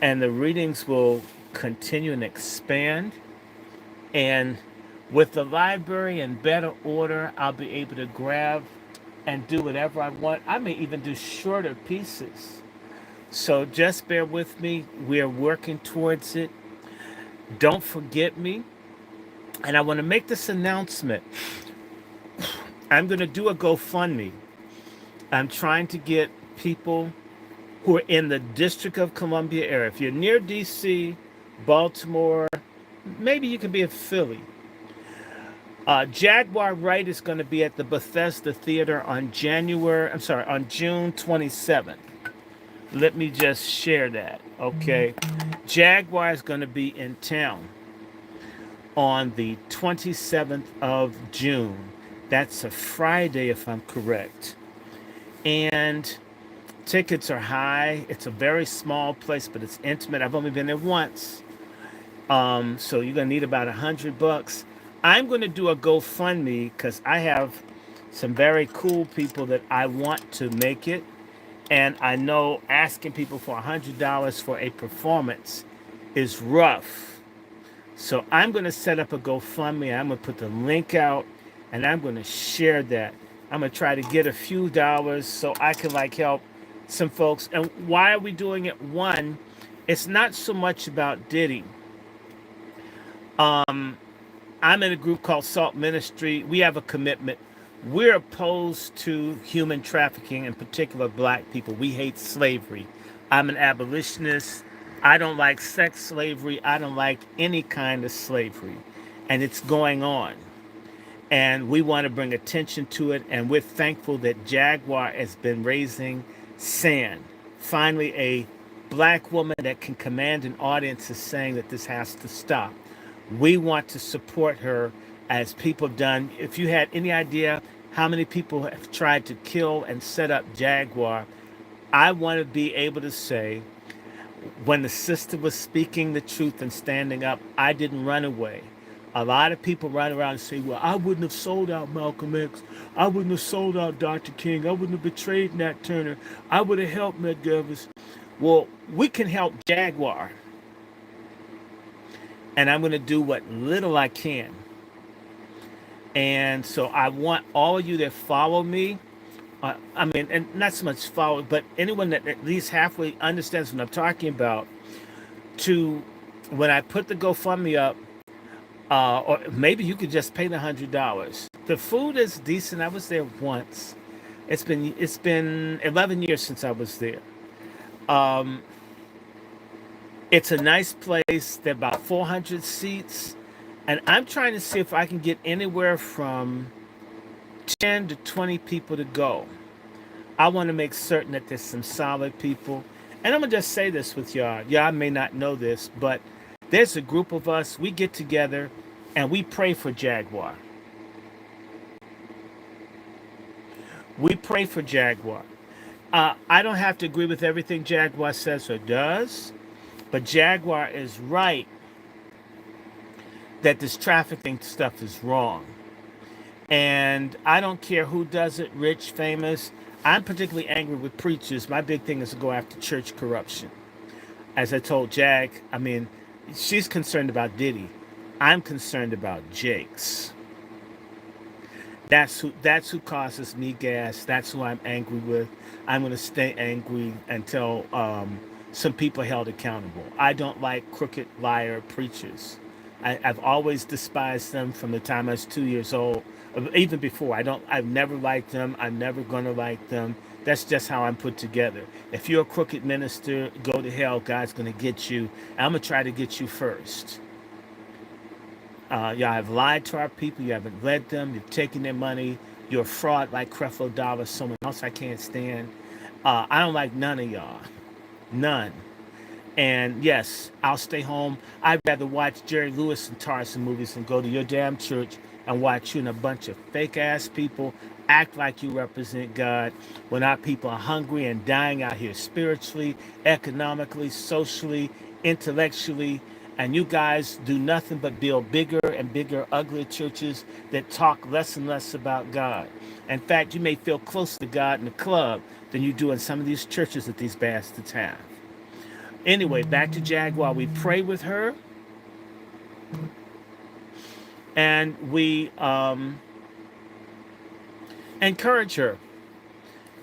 And the readings will continue and expand. And with the library in better order, I'll be able to grab and do whatever I want. I may even do shorter pieces. So just bear with me. We are working towards it. Don't forget me. And I want to make this announcement. I'm going to do a GoFundMe. I'm trying to get people who are in the District of Columbia area. If you're near DC, Baltimore, maybe you could be in Philly. Jaguar Wright is going to be at the Bethesda Theater on on June 27th. Let me just share that, okay? Jaguar is going to be in town on the 27th of June. That's a Friday, if I'm correct. And tickets are high. It's a very small place, but it's intimate. I've only been there once. So you're gonna need about $100. I'm gonna do a GoFundMe because I have some very cool people that I want to make it, and I know asking people for $100 for a performance is rough. So I'm gonna set up a GoFundMe. I'm gonna put the link out, and I'm gonna share that. I'm gonna try to get a few dollars so I can like help some folks. And why are we doing it? One, it's not so much about Diddy. I'm in a group called Salt Ministry. We have a commitment. We're opposed to human trafficking, in particular black people. We hate slavery. I'm an abolitionist. I don't like sex slavery. I don't like any kind of slavery. And it's going on. And we want to bring attention to it. And we're thankful that Jaguar has been raising sand. Finally, a black woman that can command an audience is saying that this has to stop. We want to support her as people have done. If you had any idea how many people have tried to kill and set up Jaguar, I want to be able to say, when the sister was speaking the truth and standing up, I didn't run away. A lot of people run around and say, well, I wouldn't have sold out Malcolm X. I wouldn't have sold out Dr. King. I wouldn't have betrayed Nat Turner. I would have helped McGivers. Well, we can help Jaguar. And I'm going to do what little I can. And so I want all of you that follow me, and not so much follow, but anyone that at least halfway understands what I'm talking about, to, when I put the GoFundMe up, or maybe you could just pay the $100. The food is decent. I was there once. It's been 11 years since I was there. It's a nice place. There are about 400 seats. And I'm trying to see if I can get anywhere from 10 to 20 people to go. I want to make certain that there's some solid people. And I'm going to just say this with y'all. Y'all may not know this, but there's a group of us. We get together and we pray for Jaguar. We pray for Jaguar. I don't have to agree with everything Jaguar says or does. But Jaguar is right that this trafficking stuff is wrong. And I don't care who does it, rich, famous. I'm particularly angry with preachers. My big thing is to go after church corruption. As I told Jag, she's concerned about Diddy. I'm concerned about Jake's. That's who causes me gas. That's who I'm angry with. I'm going to stay angry until some people held accountable. I don't like crooked liar preachers. I've always despised them from the time I was 2 years old, even before. I've never liked them. I'm never going to like them. That's just how I'm put together. If you're a crooked minister, go to hell. God's going to get you. I'm going to try to get you first. Y'all have lied to our people. You haven't led them. You've taken their money. You're a fraud like Creflo Dollar, someone else I can't stand. I don't like none of y'all. None. And yes, I'll stay home. I'd rather watch Jerry Lewis and Tarzan movies than go to your damn church and watch you and a bunch of fake ass people act like you represent God when our people are hungry and dying out here spiritually, economically, socially, intellectually. And you guys do nothing but build bigger and bigger, uglier churches that talk less and less about God. In fact, you may feel closer to God in the club than you do in some of these churches that these bastards have. Anyway, back to Jaguar. We pray with her. And we encourage her.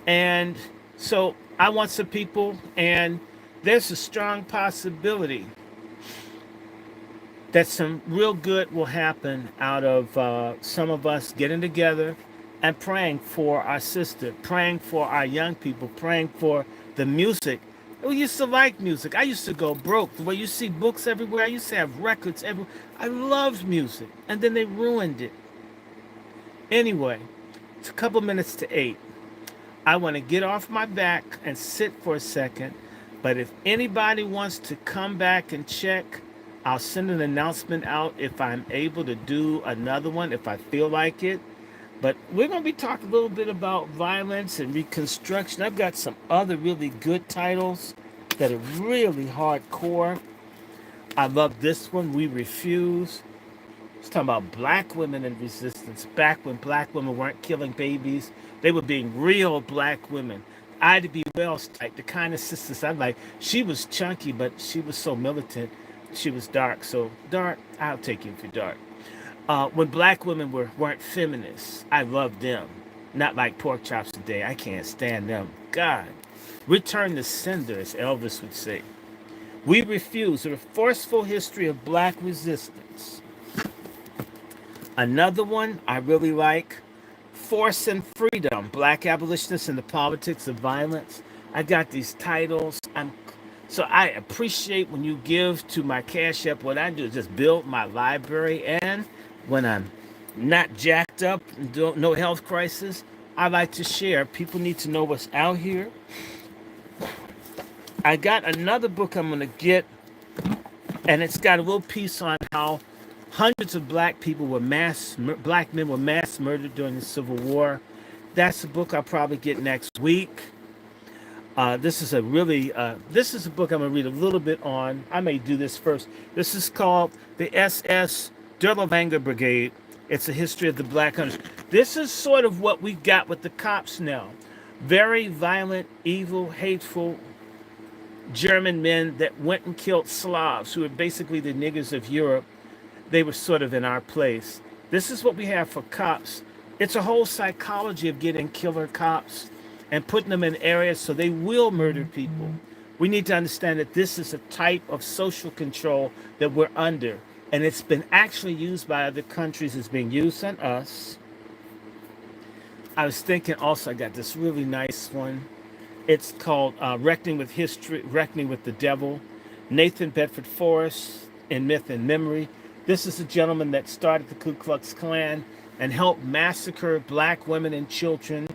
And so I want some people, and there's a strong possibility that some real good will happen out of some of us getting together and praying for our sister, praying for our young people, praying for the music. We used to like music. I used to go broke. The way you see books everywhere, I used to have records everywhere. I loved music, and then they ruined it. Anyway, it's a couple minutes to 8. I want to get off my back and sit for a second. But if anybody wants to come back and check, I'll send an announcement out if I'm able to do another one, if I feel like it. But we're going to be talking a little bit about violence and reconstruction. I've got some other really good titles that are really hardcore. I love this one, We Refuse. It's talking about black women in resistance. Back when black women weren't killing babies, they were being real black women. Ida B. Wells type, the kind of sisters I like. She was chunky, but she was so militant. She was dark. So dark, I'll take you if you're dark. When black women weren't feminists, I loved them. Not like pork chops today. I can't stand them. God. Return to sender, as Elvis would say. We Refuse, a forceful history of black resistance. Another one I really like, Force and Freedom, Black Abolitionists and the Politics of Violence. I got these titles. So I appreciate when you give to my Cash App. What I do is just build my library, and when I'm not jacked up, no health crisis, I like to share. People need to know what's out here. I got another book I'm going to get, and it's got a little piece on how hundreds of black black men were mass murdered during the Civil War. That's a book I'll probably get next week. This is a book I'm going to read a little bit on. I may do this first. This is called the SS Derlevanger Brigade. It's a history of the black hunters. This is sort of what we got with the cops now. Very violent, evil, hateful German men that went and killed Slavs, who were basically the niggers of Europe. They were sort of in our place. This is what we have for cops. It's a whole psychology of getting killer cops and putting them in areas so they will murder people. We need to understand that this is a type of social control that we're under. And it's been actually used by other countries. It's being used on us. I was thinking also, I got this really nice one. It's called Reckoning with History, Reckoning with the Devil. Nathan Bedford Forrest in Myth and Memory. This is a gentleman that started the Ku Klux Klan and helped massacre black women and children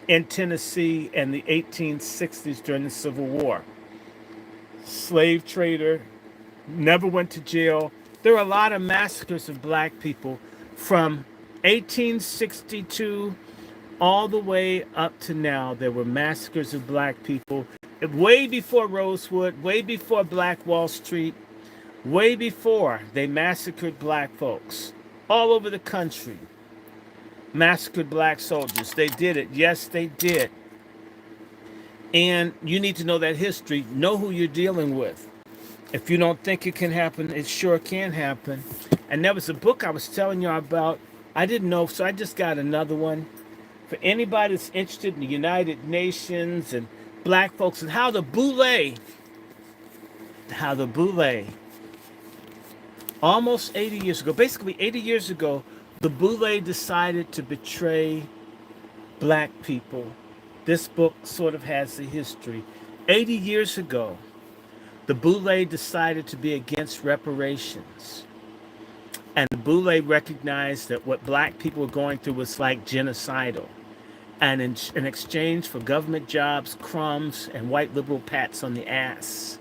in Tennessee in the 1860s during the Civil War. Slave trader, never went to jail. There are a lot of massacres of black people from 1862 all the way up to now. There were massacres of black people way before Rosewood, way before Black Wall Street, way before they massacred black folks all over the country. Massacred black soldiers. They did it. Yes, they did. And you need to know that history. Know who you're dealing with. If you don't think it can happen, it sure can happen. And there was a book I was telling you about. I didn't know, so I just got another one. For anybody that's interested in the United Nations and black folks and how the Boule, almost 80 years ago, basically 80 years ago, the Boule decided to betray black people. This book sort of has the history. 80 years ago, the Boule decided to be against reparations. And the Boule recognized that what black people were going through was like genocidal. And in exchange for government jobs, crumbs, and white liberal pats on the ass,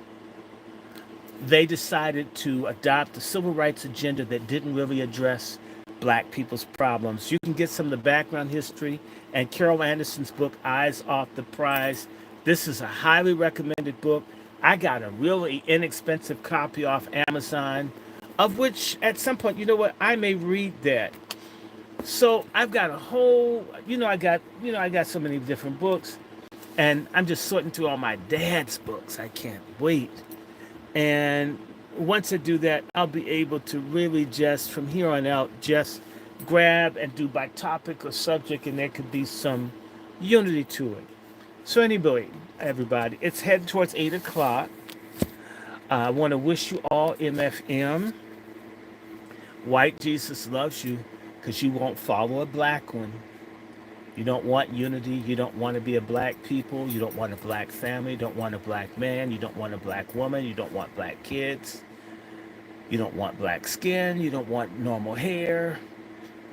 they decided to adopt a civil rights agenda that didn't really address black people's problems. You can get some of the background history and Carol Anderson's book, Eyes Off the Prize. This is a highly recommended book. I got a really inexpensive copy off Amazon, of which at some point, you know what, I may read that. So I've got a whole, I got so many different books, and I'm just sorting through all my dad's books. I can't wait. And once I do that, I'll be able to really just, from here on out, just grab and do by topic or subject, and there could be some unity to it. So anyway, everybody, it's heading towards 8 o'clock. I want to wish you all MFM. White Jesus loves you because you won't follow a black one. You don't want unity. You don't want to be a black people. You don't want a black family. You don't want a black man. You don't want a black woman. You don't want black kids. You don't want black skin. You don't want normal hair.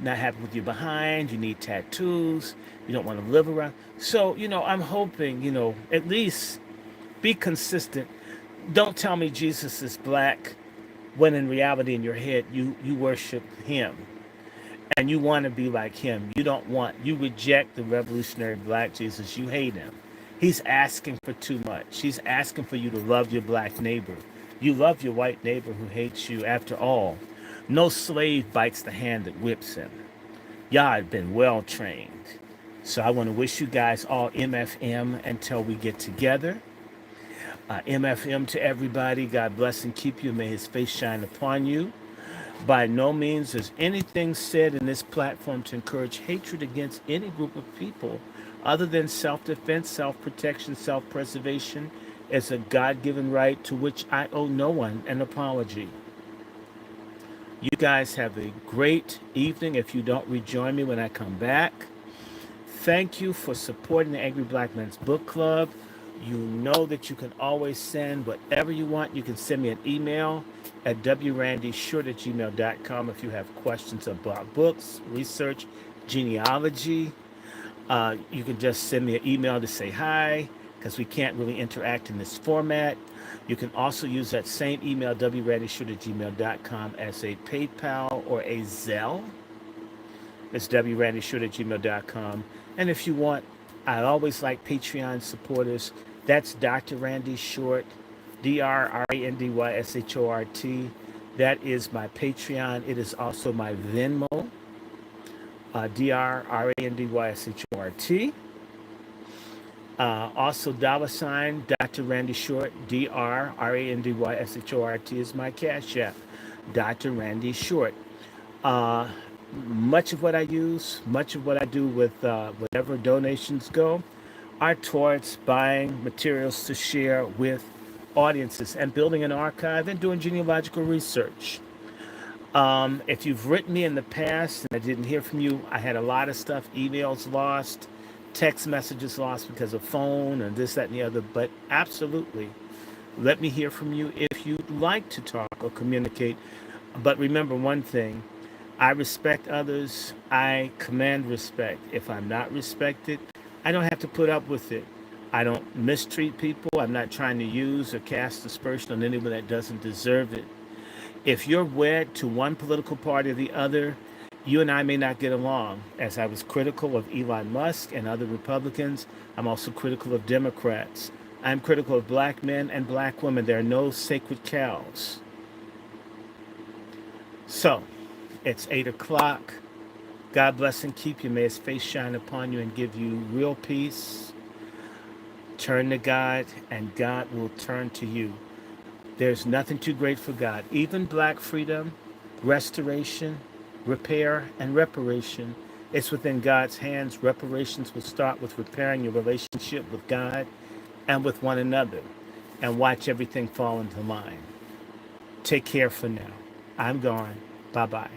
not happy with your behind, you need tattoos, you don't want to live around. So, I'm hoping, at least be consistent. Don't tell me Jesus is black when in reality in your head you worship him and you want to be like him. You reject the revolutionary black Jesus. You hate him. He's asking for too much. He's asking for you to love your black neighbor. You love your white neighbor who hates you. After all, no slave bites the hand that whips him. Y'all have been well trained. So I want to wish you guys all MFM until we get together. MFM to everybody. God bless and keep you. May his face shine upon you. By no means is anything said in this platform to encourage hatred against any group of people other than self-defense, self-protection, self-preservation. It's a God-given right to which I owe no one an apology. You guys have a great evening if you don't rejoin me when I come back. Thank you for supporting the Angry Black Men's Book Club. You know that you can always send whatever you want. You can send me an email at DrRandyShort@gmail.com if you have questions about books, research, genealogy. You can just send me an email to say hi because we can't really interact in this format. You can also use that same email, DrRandyShort@gmail.com, as a PayPal or a Zelle. It's DrRandyShort@gmail.com. And if you want, I always like Patreon supporters. That's Dr. Randy Short, DrRandyShort. That is my Patreon. It is also my Venmo, DrRandyShort. Also, $ Dr. Randy Short, DrRandyShort is my Cash App, Dr. Randy Short. Much of what I use, much of what I do with whatever donations go, are towards buying materials to share with audiences and building an archive and doing genealogical research. If you've written me in the past and I didn't hear from you, I had a lot of stuff, emails lost, text messages lost because of phone and this, that, and the other. But absolutely, let me hear from you if you'd like to talk or communicate. But remember one thing, I respect others. I command respect. If I'm not respected, I don't have to put up with it. I don't mistreat people. I'm not trying to use or cast aspersion on anyone that doesn't deserve it. If you're wed to one political party or the other, you and I may not get along. As I was critical of Elon Musk and other Republicans, I'm also critical of Democrats. I'm critical of black men and black women. There are no sacred cows. So, it's 8 o'clock. God bless and keep you. May his face shine upon you and give you real peace. Turn to God, and God will turn to you. There's nothing too great for God. Even black freedom, restoration, repair, and reparation, it's within God's hands. Reparations will start with repairing your relationship with God and with one another, and watch everything fall into line. Take care for now. I'm gone. Bye-bye.